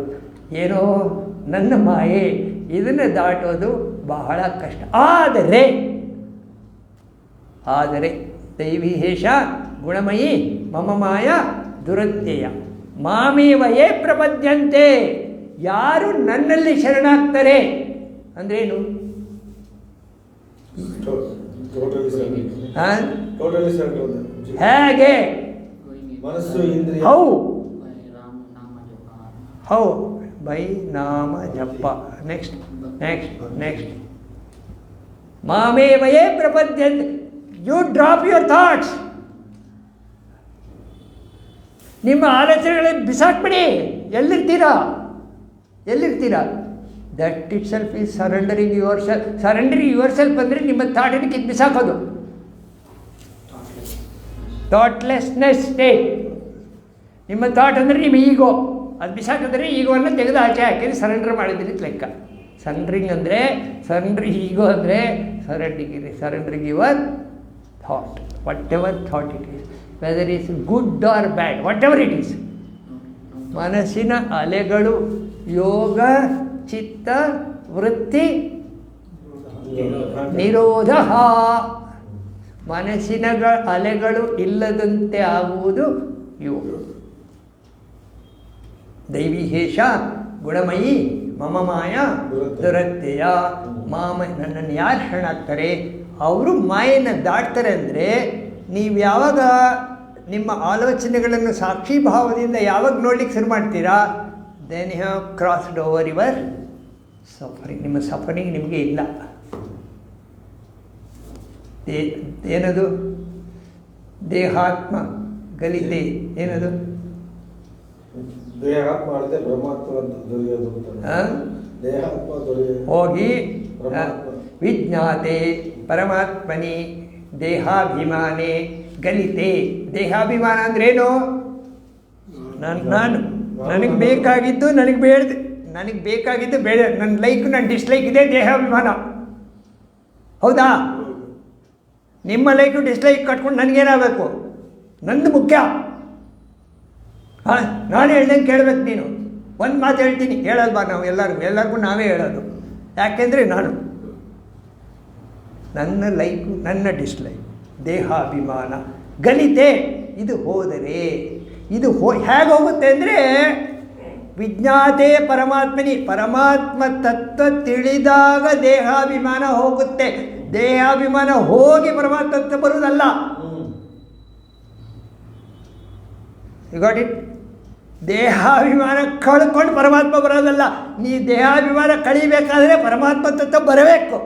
ಏನೋ ನನ್ನ ಮಾಯೆ. ಇದನ್ನು ದಾಟೋದು ಬಹಳ ಕಷ್ಟ. ಆದರೆ ದೈವಿ ಹೇಷ ಗುಣಮಯಿ ಮಮ ಮಾಯಾ ದುರತ್ಯಯ ಮಾಮೇವಯೇ ಪ್ರಪದ್ಯಂತೆ. ಯಾರು ನನ್ನಲ್ಲಿ ಶರಣಾಗ್ತಾರೆ ಅಂದ್ರೇನು? ಹೇಗೆ? How by nama japa. Next ಮಾಮೇವಯೇ ಪ್ರಪದ್ಯಂತೆ. You drop your thoughts. ನಿಮ್ಮ ಆಲೋಚನೆಗಳನ್ನು ಬಿಸಾಕ್ಬಿಡಿ. ಎಲ್ಲಿರ್ತೀರಾ? That itself is surrendering yourself. Surrendering yourself ಅಂದರೆ ನಿಮ್ಮ ಥಾಟನ್ನು ಕಿತ್ತು ಬಿಸಾಕೋದು. ಥಾಟ್ಲೆಸ್ನೆಸ್ ಸ್ಟೇಟ್. ನಿಮ್ಮ ಥಾಟ್ ಅಂದರೆ ನಿಮ್ಮ ಈಗೋ, ಅದು ಬಿಸಾಕಿದ್ರೆ ಈಗೋವನ್ನು ತೆಗೆದು ಆಚೆ ಹಾಕಿದ್ರೆ ಸರೆಂಡರ್ ಮಾಡಿದ್ರಿ ಲೆಕ್ಕ. ಸರೆಂಡ್ರಿಂಗ್ ಅಂದರೆ ಈಗೋ ಅಂದರೆ surrendering your thought, whatever thought it is, whether is good or bad, whatever it is. ಮನಸ್ಸಿನ ಅಲೆಗಳು ಯೋಗ ಚಿತ್ತ ವೃತ್ತಿ ನಿರೋಧ. ಮನಸ್ಸಿನ ಅಲೆಗಳು ಇಲ್ಲದಂತೆ ಆಗುವುದು ಯೋಗ. ದೈವಿಹೇಷ ಗುಣಮಯಿ ಮಮ ಮಾಯ ದುರತ್ಯಯ. ನನ್ನನ್ನು ಯಾರು ಶರಣಾಗ್ತಾರೆ ಅವರು ಮಾಯೆಯನ್ನು ದಾಟ್ತಾರೆ. ಅಂದರೆ ನೀವು ಯಾವಾಗ ನಿಮ್ಮ ಆಲೋಚನೆಗಳನ್ನು ಸಾಕ್ಷಿ ಭಾವದಿಂದ ಯಾವಾಗ ನೋಡ್ಲಿಕ್ಕೆ ಶುರು ಮಾಡ್ತೀರಾ, then you have crossed over your suffering. ನಿಮ್ಮ ಸಫರಿಂಗ್ ನಿಮಗೆ ಇಲ್ಲ. ಏನದು ದೇಹಾತ್ಮ ಗಲಿತೆ, ಏನದು ಹೋಗಿ ವಿಜ್ಞಾತೆ ಪರಮಾತ್ಮನಿ ದೇಹಾಭಿಮಾನೇ ಗಲಿತೆ. ದೇಹಾಭಿಮಾನ ಅಂದ್ರೇನು? ನಾನು ನನಗೆ ಬೇಕಾಗಿದ್ದು ನನಗೆ ಬೇಡ, ನನ್ನ ಲೈಕ್ ನನ್ನ ಡಿಸ್ಲೈಕ್ ಇದೆ ದೇಹಾಭಿಮಾನ. ಹೌದಾ? ನಿಮ್ಮ ಲೈಕು ಡಿಸ್ಲೈಕ್ ಕಟ್ಕೊಂಡು ನನಗೇನಾಗಬೇಕು? ನಂದು ಮುಖ್ಯ. ಹಾಂ, ನಾನು ಹೇಳ್ದಂಗೆ ಕೇಳಬೇಕು ನೀನು. ಒಂದು ಮಾತು ಹೇಳ್ತೀನಿ, ಹೇಳಲ್ವಾ? ನಾವು ಎಲ್ಲರಿಗೂ ನಾವೇ ಹೇಳೋದು. ಯಾಕೆಂದರೆ ನನ್ನ ಲೈಕು ನನ್ನ ಡಿಸ್ಲೈಕ್ ದೇಹಾಭಿಮಾನ ಗಲಿತೆ. ಇದು ಹೋದರೆ ಇದು ಹೇಗೆ ಹೋಗುತ್ತೆ ಅಂದರೆ ವಿಜ್ಞಾತೆ ಪರಮಾತ್ಮನಿ, ಪರಮಾತ್ಮ ತತ್ವ ತಿಳಿದಾಗ ದೇಹಾಭಿಮಾನ ಹೋಗುತ್ತೆ. ದೇಹಾಭಿಮಾನ ಹೋಗಿ ಪರಮಾತ್ಮ ತತ್ವ ಬರುವುದಲ್ಲ. You got it? ದೇಹಾಭಿಮಾನ ಕಳ್ಕೊಂಡು ಪರಮಾತ್ಮ ಬರೋದಲ್ಲ. ನೀ ದೇಹಾಭಿಮಾನ ಕಳಿಬೇಕಾದ್ರೆ ಪರಮಾತ್ಮ ತತ್ವ ಬರಬೇಕು.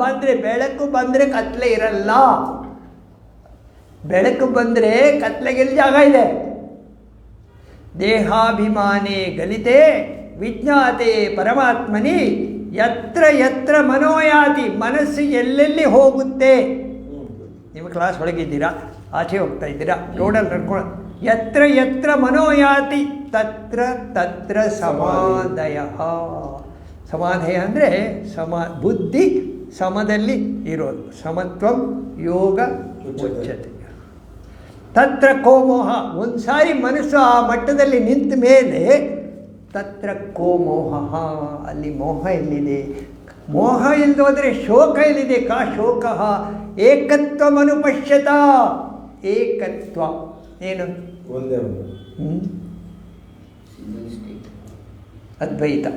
ಬಂದರೆ ಬೆಳಕು ಬಂದರೆ ಕತ್ಲೆ ಇರಲ್ಲ. ಬೆಳಕು ಬಂದರೆ ಕತ್ಲೆಗೆಲ್ಲಿ ಜಾಗ ಇದೆ? ದೇಹಾಭಿಮಾನೇ ಗಲಿತೆ ವಿಜ್ಞಾತೆ ಪರಮಾತ್ಮನಿ ಯತ್ರ ಯತ್ರ ಮನೋಯಾತಿ. ಮನಸ್ಸು ಎಲ್ಲೆಲ್ಲಿ ಹೋಗುತ್ತೆ? ನೀವು ಕ್ಲಾಸ್ ಒಳಗಿದ್ದೀರಾ, ಆಚೆ ಹೋಗ್ತಾ ಇದ್ದೀರಾ, ರೋಡಲ್ಲಿ ನಡ್ಕೊಂಡು ಯತ್ರ ಯತ್ರ ಮನೋಯಾತಿ ತತ್ರ ತತ್ರ ಸಮಾಧಯ. ಸಮಾಧಯ ಅಂದರೆ ಬುದ್ಧಿ ಸಮದಲ್ಲಿ ಇರೋದು. ಸಮತ್ವಂ ಯೋಗ ಉಚ್ಯತೆ. ತತ್ರ ಕೋಮೋಹ. ಒಂದು ಸಾರಿ ಮನಸ್ಸು ಆ ಮಟ್ಟದಲ್ಲಿ ನಿಂತ ಮೇಲೆ ತತ್ರ ಕೋಮೋಹ. ಅಲ್ಲಿ ಮೋಹ ಎಲ್ಲಿದೆ? ಮೋಹ ಇಲ್ಲದೋದ್ರೆ ಶೋಕ ಎಲ್ಲಿದೆ? ಕಾ ಶೋಕ ಏಕತ್ವಮನುಪಶ್ಯತ. ಏಕತ್ವ ಏನು? ಅದ್ವೈತ.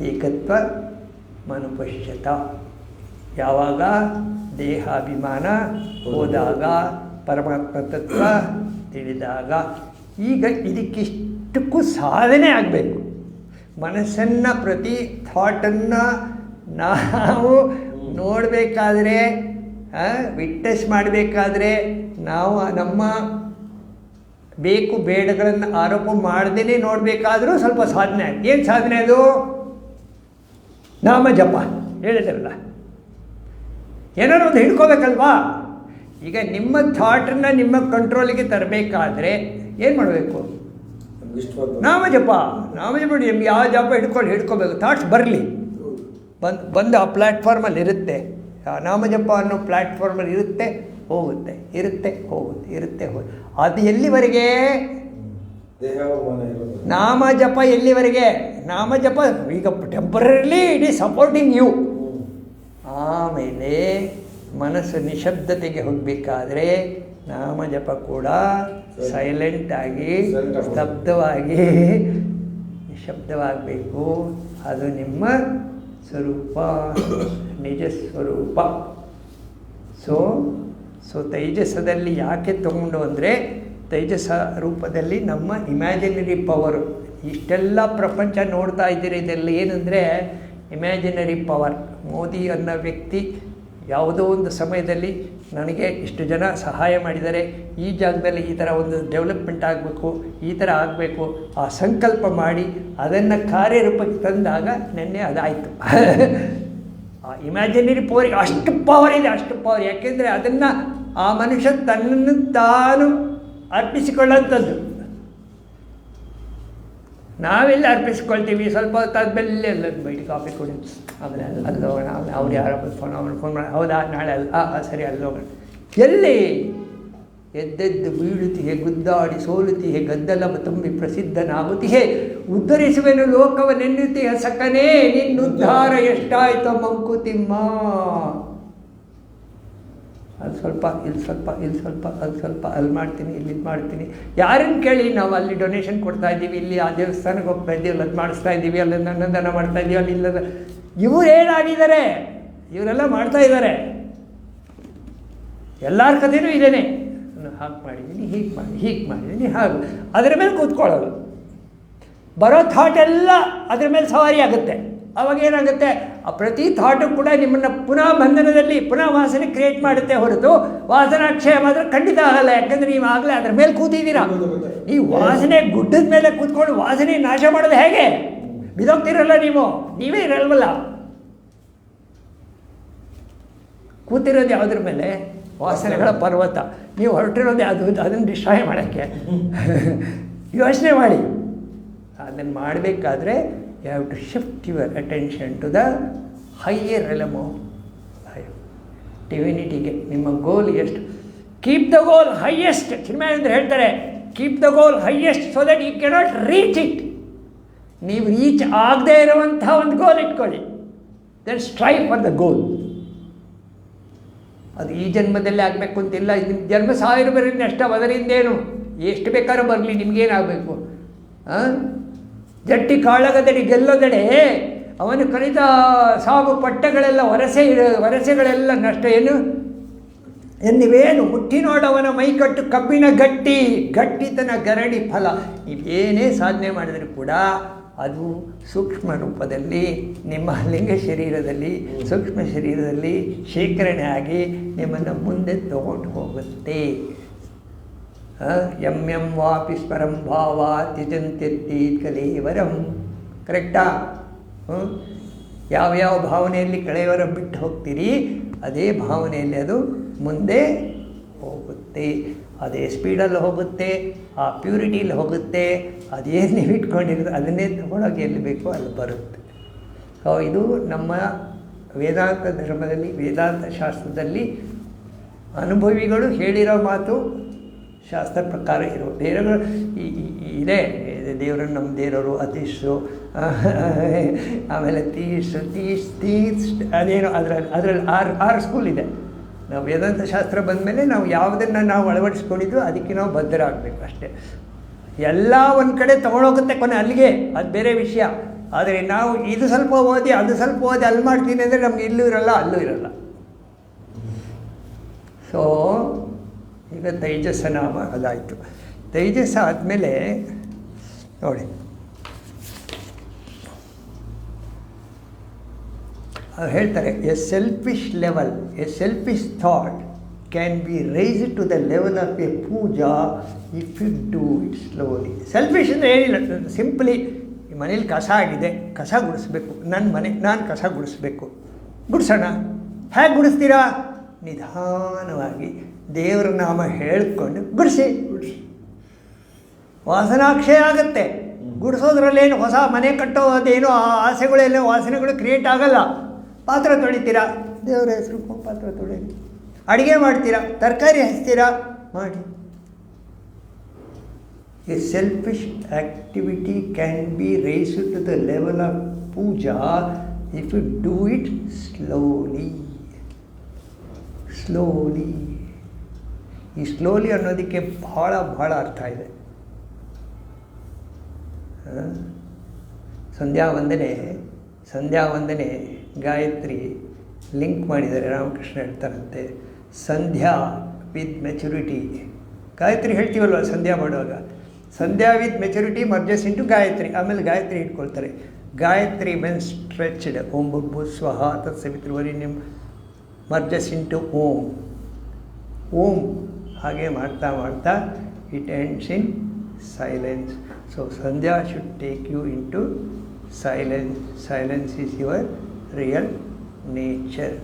ಏಕತ್ವ ಮನುಪಶ್ಯತ. ಯಾವಾಗ ದೇಹಾಭಿಮಾನ ಹೋದಾಗ, ಪರಮಾತ್ಮ ತತ್ವ ತಿಳಿದಾಗ. ಈಗ ಇದಕ್ಕಿಷ್ಟಕ್ಕೂ ಸಾಧನೆ ಆಗಬೇಕು. ಮನಸ್ಸನ್ನು ಪ್ರತಿ ಥಾಟನ್ನು ನಾವು ನೋಡಬೇಕಾದ್ರೆ, ವಿಟ್ನೆಸ್ ಮಾಡಬೇಕಾದ್ರೆ, ನಾವು ನಮ್ಮ ಬೇಕು ಬೇಡಗಳನ್ನು ಆರೋಪ ಮಾಡದೇ ನೋಡಬೇಕಾದ್ರೂ ಸ್ವಲ್ಪ ಸಾಧನೆ. ಏನು ಸಾಧನೆ ಅದು? ನಾಮ ಜಪ ಹೇಳಿದ್ರಲ್ಲ, ಏನಾದ್ರು ಒಂದು ಹಿಡ್ಕೋಬೇಕಲ್ವಾ? ಈಗ ನಿಮ್ಮ ಥಾಟನ್ನು ನಿಮ್ಮ ಕಂಟ್ರೋಲಿಗೆ ತರಬೇಕಾದ್ರೆ ಏನು ಮಾಡಬೇಕು? ನಾಮಜಪ ನಿಮ್ಗೆ ಯಾವ ಜಪ ಹಿಡ್ಕೋಬೇಕು. ಥಾಟ್ಸ್ ಬರಲಿ, ಬಂದು ಆ ಪ್ಲ್ಯಾಟ್ಫಾರ್ಮಲ್ಲಿ ಇರುತ್ತೆ. ಆ ನಾಮಜಪ ಅನ್ನೋ ಪ್ಲ್ಯಾಟ್ಫಾರ್ಮಲ್ಲಿ ಇರುತ್ತೆ, ಹೋಗುತ್ತೆ, ಹೋಗುತ್ತೆ. ಅದು ಎಲ್ಲಿವರೆಗೆ? ನಾಮಜಪ ಎಲ್ಲಿವರೆಗೆ? ನಾಮಜಪ ಈಗ temporarily it is supporting you. ಆಮೇಲೆ ಮನಸ್ಸು ನಿಶಬ್ದತೆಗೆ ಹೋಗಬೇಕಾದ್ರೆ ನಾಮಜಪ ಕೂಡ ಸೈಲೆಂಟಾಗಿ, ಸ್ತಬ್ಧವಾಗಿ, ನಿಶಬ್ದವಾಗಬೇಕು. ಅದು ನಿಮ್ಮ ಸ್ವರೂಪ, ನಿಜ ಸ್ವರೂಪ. ಸೊ ತೈಜಸದಲ್ಲಿ ಯಾಕೆ ತಗೊಂಡು ಅಂದರೆ, ತೈಜಸ ರೂಪದಲ್ಲಿ ನಮ್ಮ ಇಮ್ಯಾಜಿನರಿ ಪವರು. ಇಷ್ಟೆಲ್ಲ ಪ್ರಪಂಚ ನೋಡ್ತಾ ಇದ್ದೀರಿ, ಇದೆಲ್ಲ ಏನಂದರೆ ಇಮ್ಯಾಜಿನರಿ ಪವರ್. ಮೋದಿ ಅನ್ನೋ ವ್ಯಕ್ತಿ ಯಾವುದೋ ಒಂದು ಸಮಯದಲ್ಲಿ ನನಗೆ ಇಷ್ಟು ಜನ ಸಹಾಯ ಮಾಡಿದ್ದಾರೆ, ಈ ಜಾಗದಲ್ಲಿ ಈ ಥರ ಒಂದು ಡೆವಲಪ್ಮೆಂಟ್ ಆಗಬೇಕು, ಈ ಥರ ಆಗಬೇಕು, ಆ ಸಂಕಲ್ಪ ಮಾಡಿ ಅದನ್ನು ಕಾರ್ಯರೂಪಕ್ಕೆ ತಂದಾಗ ನೆನ್ನೆ ಅದಾಯಿತು. ಆ ಇಮ್ಯಾಜಿನರಿ ಪವರಿಗೆ ಅಷ್ಟು ಪವರ್ ಇದೆ, ಅಷ್ಟು ಪವರ್. ಯಾಕೆಂದರೆ ಅದನ್ನು ಆ ಮನುಷ್ಯ ತನ್ನನ್ನು ತಾನು ಅರ್ಪಿಸಿಕೊಳ್ಳುವಂಥದ್ದು. ನಾವೆಲ್ಲ ಅರ್ಪಿಸ್ಕೊಳ್ತೀವಿ, ಸ್ವಲ್ಪ ಹೊತ್ತಾದ್ಮೇಲೆ ಎಲ್ಲ ಬೈಟಿ ಕಾಫಿ ಕೊಡಿ, ಆಮೇಲೆ ಅಲ್ಲಿ ಹೋಗೋಣ, ಅವ್ರು ಯಾರೋ ಫೋನ್ ಮಾಡಿ, ಹೌದಾ ನಾಳೆ ಸರಿ ಅಲ್ಲಿ ಹೋಗೋಣ. ಎಲ್ಲಿ ಎದ್ದೆದ್ದು ಬೀಳುತ್ತಿಹೆ, ಗುದ್ದಾಡಿ ಸೋಲುತ್ತಿಹೆ, ಗದ್ದಲ ತುಂಬಿ ಪ್ರಸಿದ್ಧನಾಗುತ್ತಿಹೆ, ಉದ್ಧರಿಸುವೆನು ಲೋಕವನ್ನೆನ್ನುತ್ತಿಹ ಸಕನೇ, ನಿನ್ನುದ್ಧಾರ ಎಷ್ಟಾಯ್ತೋ ಮಂಕುತಿಮ್ಮ. ಅಲ್ಲಿ ಸ್ವಲ್ಪ ಇಲ್ಲಿ ಸ್ವಲ್ಪ ಇಲ್ಲಿ ಸ್ವಲ್ಪ ಅಲ್ಲಿ ಸ್ವಲ್ಪ ಅಲ್ಲಿ ಮಾಡ್ತೀನಿ, ಇಲ್ಲಿ ಇದು ಮಾಡ್ತೀನಿ. ಯಾರನ್ನು ಕೇಳಿ ನಾವು ಅಲ್ಲಿ ಡೊನೇಷನ್ ಕೊಡ್ತಾ ಇದ್ದೀವಿ, ಇಲ್ಲಿ ಆ ದೇವಸ್ಥಾನಕ್ಕೆ ಹೋಗ್ತಾ ಇದ್ದೀವಿ, ಅಲ್ಲಿ ಅದು ಮಾಡಿಸ್ತಾ ಇದ್ದೀವಿ, ಅಲ್ಲಿ ಅನ್ನದಾನ ಮಾಡ್ತಾ ಇದ್ದೀವಿ, ಅಲ್ಲಿ ಇಲ್ಲದ ಇವರು ಏನಾಗಿದ್ದಾರೆ, ಇವರೆಲ್ಲ ಮಾಡ್ತಾ ಇದ್ದಾರೆ. ಎಲ್ಲರ ಕಥೆನೂ ಇದೇನೆ, ಹಾಗೆ ಮಾಡಿದ್ದೀನಿ, ಹೀಗೆ ಮಾಡಿದ್ದೀನಿ ಹಾಗೆ. ಅದರ ಮೇಲೆ ಕೂತ್ಕೊಳ್ಳೋದು, ಬರೋ ಥಾಟ್ ಎಲ್ಲ ಅದರ ಮೇಲೆ ಸವಾರಿ ಆಗುತ್ತೆ. ಅವಾಗ ಏನಾಗುತ್ತೆ, ಆ ಪ್ರತಿ ಥಾಟು ಕೂಡ ನಿಮ್ಮನ್ನು ಪುನಃ ಬಂಧನದಲ್ಲಿ ಪುನಃ ವಾಸನೆ ಕ್ರಿಯೇಟ್ ಮಾಡುತ್ತೆ ಹೊರತು ವಾಸನಾಕ್ಷಯ ಮಾತ್ರ ಖಂಡಿತ ಆಗಲ್ಲ. ಯಾಕಂದರೆ ನೀವು ಆಗಲೇ ಅದರ ಮೇಲೆ ಕೂತಿದ್ದೀರಾ. ನೀವು ವಾಸನೆ ಗುಡ್ಡದ ಮೇಲೆ ಕೂತ್ಕೊಂಡು ವಾಸನೆ ನಾಶ ಮಾಡೋದು ಹೇಗೆ? ಬಿದೋಗ್ತಿರಲ್ಲ, ನೀವೇ ಇರಲ್ವಲ್ಲ. ಕೂತಿರೋದು ಯಾವುದ್ರ ಮೇಲೆ? ವಾಸನೆಗಳ ಪರ್ವತ. ನೀವು ಹೊರಟಿರೋದು ಅದನ್ನು ಡಿಸ್ಟ್ರಾಯ್ ಮಾಡೋಕ್ಕೆ. ಯೋಚನೆ ಮಾಡಿ, ಅದನ್ನು ಮಾಡಬೇಕಾದ್ರೆ you have to shift your attention to the higher realm of life. ಡಿವಿನಿಟಿಗೆ ನಿಮ್ಮ ಗೋಲ್ ಎಷ್ಟು? Keep the goal highest. Chinmayananda ಹೇಳ್ತಾರೆ, keep the goal highest so that you cannot reach it. ನೀವು ರೀಚ್ ಆಗದೇ ಇರುವಂಥ ಒಂದು ಗೋಲ್ ಇಟ್ಕೊಳ್ಳಿ. Then strive for the goal. ಅದು ಈ ಜನ್ಮದಲ್ಲಿ ಆಗಬೇಕು ಅಂತಿಲ್ಲ. ನಿಮ್ಮ ಜನ್ಮ 1000 ಬರಿಂದ ಅಷ್ಟ, ಅದರಿಂದೇನು ಎಷ್ಟು ಬೇಕಾದ್ರೂ ಬರಲಿ, ನಿಮಗೇನಾಗಬೇಕು? ಜಟ್ಟಿ ಕಾಳಗದಡಿ ಗೆಲ್ಲೋದಡೆ ಅವನು ಕಲಿತ ಸಾಗು ಪಟ್ಟಗಳೆಲ್ಲ ವರಸೆಗಳೆಲ್ಲ ನಷ್ಟ ಏನು ಎನ್ನಿವೇನು ಮುಟ್ಟಿ ನೋಡವನ ಮೈಕಟ್ಟು ಕಬ್ಬಿನ ಗಟ್ಟಿತನ ಗರಡಿ ಫಲ. ನೀವೇನೇ ಸಾಧನೆ ಮಾಡಿದರೂ ಕೂಡ ಅದು ಸೂಕ್ಷ್ಮ ರೂಪದಲ್ಲಿ ನಿಮ್ಮ ಲಿಂಗ ಶರೀರದಲ್ಲಿ ಸೂಕ್ಷ್ಮ ಶರೀರದಲ್ಲಿ ಶೇಖರಣೆ ಆಗಿ ನಿಮ್ಮನ್ನು ಮುಂದೆ ತಗೊಂಡು ಹೋಗುತ್ತೆ. ಎಂ ವಾಪಿ ಸ್ಮರಂ ಭಾವ ತ್ಯಜಂತ್ಯತ್ತಿ ಕಲೇವರಂ. ಕರೆಕ್ಟಾ? ಯಾವ್ಯಾವ ಭಾವನೆಯಲ್ಲಿ ಕಳೆಯವರ ಬಿಟ್ಟು ಹೋಗ್ತೀರಿ, ಅದೇ ಭಾವನೆಯಲ್ಲಿ ಅದು ಮುಂದೆ ಹೋಗುತ್ತೆ. ಅದೇ ಸ್ಪೀಡಲ್ಲಿ ಹೋಗುತ್ತೆ, ಆ ಪ್ಯೂರಿಟಿಯಲ್ಲಿ ಹೋಗುತ್ತೆ. ಅದೇನು ನೀವು ಇಟ್ಕೊಂಡಿರೋದು ಅದನ್ನೇ ತಗೊಳಕ್ಕೆ ಎಲ್ಲಿ ಬೇಕೋ ಅಲ್ಲಿ ಬರುತ್ತೆ. ಸೊ ಇದು ನಮ್ಮ ವೇದಾಂತ ಧರ್ಮದಲ್ಲಿ, ವೇದಾಂತ ಶಾಸ್ತ್ರದಲ್ಲಿ ಅನುಭವಿಗಳು ಹೇಳಿರೋ ಮಾತು, ಶಾಸ್ತ್ರ ಪ್ರಕಾರ ಇರೋ ದೇವರುಗಳು ಇದೆ. ದೇವರನ್ನು ನಮ್ಮ ದೇವರವರು ಅತೀಶು, ಆಮೇಲೆ ತೀಸ್ ಅದೇನೋ ಅದರಲ್ಲಿ ಆರು ಸ್ಕೂಲ್ ಇದೆ. ನಾವು ವೇದಾಂತ ಶಾಸ್ತ್ರ ಬಂದಮೇಲೆ ನಾವು ಯಾವುದನ್ನು ನಾವು ಅಳವಡಿಸ್ಕೊಂಡಿದ್ದು ಅದಕ್ಕೆ ನಾವು ಬದ್ಧರಾಗಬೇಕು ಅಷ್ಟೇ. ಎಲ್ಲ ಒಂದು ಕಡೆ ತೊಗೊಂಡೋಗುತ್ತೆ ಕೊನೆ ಅಲ್ಲಿಗೆ, ಅದು ಬೇರೆ ವಿಷಯ. ಆದರೆ ನಾವು ಇದು ಸ್ವಲ್ಪ ಓದಿ ಅದು ಸ್ವಲ್ಪ ಓದಿ ಅಲ್ಲಿ ಮಾಡ್ತೀನಿ ಅಂದರೆ ನಮ್ಗೆ ಇಲ್ಲೂ ಇರಲ್ಲ ಅಲ್ಲೂ ಇರಲ್ಲ. ಸೊ ಈಗ ತೈಜಸ್ಸ ನಾಮ ಅದಾಯಿತು. ತೈಜಸ್ಸ ಆದಮೇಲೆ ನೋಡಿ, ಹೇಳ್ತಾರೆ, a selfish level, a selfish thought can be raise to the level of a puja if you do it slowly. Selfish ಅಂದರೆ ಏನಿಲ್ಲ, ಸಿಂಪ್ಲಿ ಮನೇಲಿ ಕಸ ಆಗಿದೆ, ಕಸ ಗುಡಿಸ್ಬೇಕು, ನನ್ನ ಮನೆ ನಾನು ಕಸ ಗುಡಿಸ್ಬೇಕು, ಗುಡಿಸೋಣ. ಹೇಗೆ ಗುಡಿಸ್ತೀರಾ? ನಿಧಾನವಾಗಿ ದೇವರ ನಾಮ ಹೇಳ್ಕೊಂಡು ಗುಡಿಸಿ. ವಾಸನಾಕ್ಷಯ ಆಗುತ್ತೆ. ಗುಡಿಸೋದ್ರಲ್ಲೇನು ಹೊಸ ಮನೆ ಕಟ್ಟೋದೇನು ಆಸೆಗಳೆಲ್ಲ ವಾಸನೆಗಳು ಕ್ರಿಯೇಟ್ ಆಗಲ್ಲ. ಪಾತ್ರ ತೊಳಿತೀರಾ, ದೇವರ ಹೆಸರು ಪಾತ್ರ ತೊಳೀರಿ. ಅಡುಗೆ ಮಾಡ್ತೀರಾ, ತರಕಾರಿ ಹಚ್ತೀರಾ, ಮಾಡಿ. A selfish activity can be raise to the level of puja if you do it slowly. ಈ ಸ್ಲೋಲಿ ಅನ್ನೋದಕ್ಕೆ ಭಾಳ ಅರ್ಥ ಇದೆ. ಸಂಧ್ಯಾ ವಂದನೆ ಗಾಯತ್ರಿ ಲಿಂಕ್ ಮಾಡಿದ್ದಾರೆ. ರಾಮಕೃಷ್ಣ ಹೇಳ್ತಾರಂತೆ, ಸಂಧ್ಯಾ ವಿತ್ ಮೆಚುರಿಟಿ. ಗಾಯತ್ರಿ ಹೇಳ್ತೀವಲ್ವ ಸಂಧ್ಯಾ ಮಾಡುವಾಗ, sandhya with maturity merges into Gayatri. ಆಮೇಲೆ ಗಾಯತ್ರಿ ಇಟ್ಕೊಳ್ತಾರೆ. ಗಾಯತ್ರಿ ವೆನ್ ಸ್ಟ್ರೆಚ್ಡ್, ಓಂ ಭೂರ್ಭುವಃ ಸ್ವಃ ತತ್ಸವಿತುರ್ವರೆಣ್ಯಂ ಮರ್ಜಸ್ ಇಂಟು ಓಂ. ಓಂ ಹಾಗೆ ಮಾಡ್ತಾ ಮಾಡ್ತಾ it ends in silence. So sandhya should take you into silence. Silence is your real nature.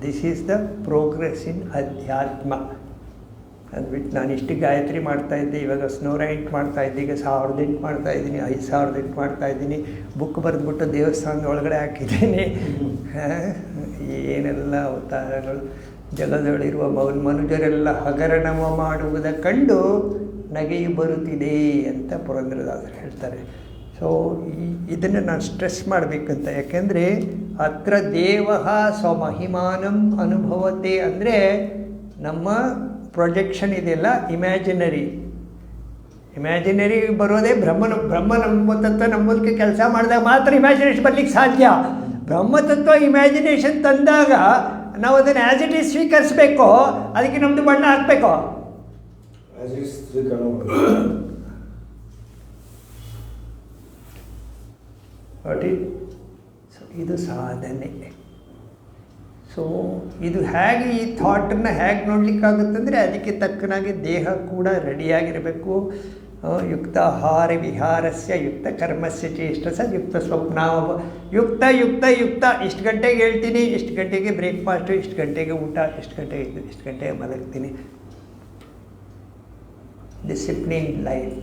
This is the progress in adhyatma. ಅಂದ್ಬಿಟ್ಟು ನಾನು ಇಷ್ಟು ಗಾಯತ್ರಿ ಮಾಡ್ತಾಯಿದ್ದೆ, ಇವಾಗ 108 ಮಾಡ್ತಾಯಿದ್ದೆ, ಈಗ 1008 ಮಾಡ್ತಾಯಿದ್ದೀನಿ, 5008 ಮಾಡ್ತಾಯಿದ್ದೀನಿ, ಬುಕ್ ಬರೆದ್ಬಿಟ್ಟು ದೇವಸ್ಥಾನದ ಒಳಗಡೆ ಹಾಕಿದ್ದೀನಿ. ಏನೆಲ್ಲ ಅವತಾರಗಳು. ಜಗದೊಳಿರುವ ಮನುಜರೆಲ್ಲ ಹಗರಣವ ಮಾಡುವುದ ಕಂಡು ನಗೆಯು ಬರುತ್ತಿದೆ ಅಂತ ಪುರಂದರದಾಸರು ಹೇಳ್ತಾರೆ. ಸೊ ಇದನ್ನು ನಾನು ಸ್ಟ್ರೆಸ್ ಮಾಡಬೇಕಂತ. ಯಾಕೆಂದರೆ ಅತ್ರ ದೇವ ಸ್ವಮಹಿಮಾನಂ ಅನುಭವತೆ ಅಂದರೆ ನಮ್ಮ ಪ್ರೊಜೆಕ್ಷನ್ ಇದೆಯಲ್ಲ ಇಮ್ಯಾಜಿನರಿ ಬರೋದೇ ಬ್ರಹ್ಮತತ್ವ ನಮ್ಮ ಮೂಲಕ ಕೆಲಸ ಮಾಡಿದಾಗ ಮಾತ್ರ ಇಮ್ಯಾಜಿನೇಷನ್ ಬರಲಿಕ್ಕೆ ಸಾಧ್ಯ. ಬ್ರಹ್ಮತತ್ವ ಇಮ್ಯಾಜಿನೇಷನ್ ತಂದಾಗ ನಾವು ಅದನ್ನು ಆ್ಯಸ್ ಇಟ್ ಈಸ್ ಸ್ವೀಕರಿಸಬೇಕು. ಅದಕ್ಕೆ ನಮ್ಮದು ಬಣ್ಣ ಹಾಕಬೇಕು. ಸೊ ಇದು ಸಾಧನೆ. ಸೊ ಇದು ಹೇಗೆ ಈ ಥಾಟನ್ನು ಹೇಗೆ ನೋಡಲಿಕ್ಕಾಗುತ್ತಂದರೆ ಅದಕ್ಕೆ ತಕ್ಕನಾಗಿ ದೇಹ ಕೂಡ ರೆಡಿಯಾಗಿರಬೇಕು. ಯುಕ್ತಾಹಾರ ವಿಹಾರಸ್ಯ ಯುಕ್ತ ಕರ್ಮಸ್ಯ ಚೇಷ್ಟಸ ಯುಕ್ತ ಸ್ವಪ್ನ ಯುಕ್ತ ಯುಕ್ತ ಯುಕ್ತ. ಇಷ್ಟು ಗಂಟೆಗೆ ಹೇಳ್ತೀನಿ, ಇಷ್ಟು ಗಂಟೆಗೆ ಬ್ರೇಕ್ಫಾಸ್ಟು, ಇಷ್ಟು ಗಂಟೆಗೆ ಊಟ, ಇಷ್ಟು ಗಂಟೆಗೆ ಇದು, ಇಷ್ಟು ಗಂಟೆಗೆ ಮಲಗ್ತೀನಿ. Discipline life.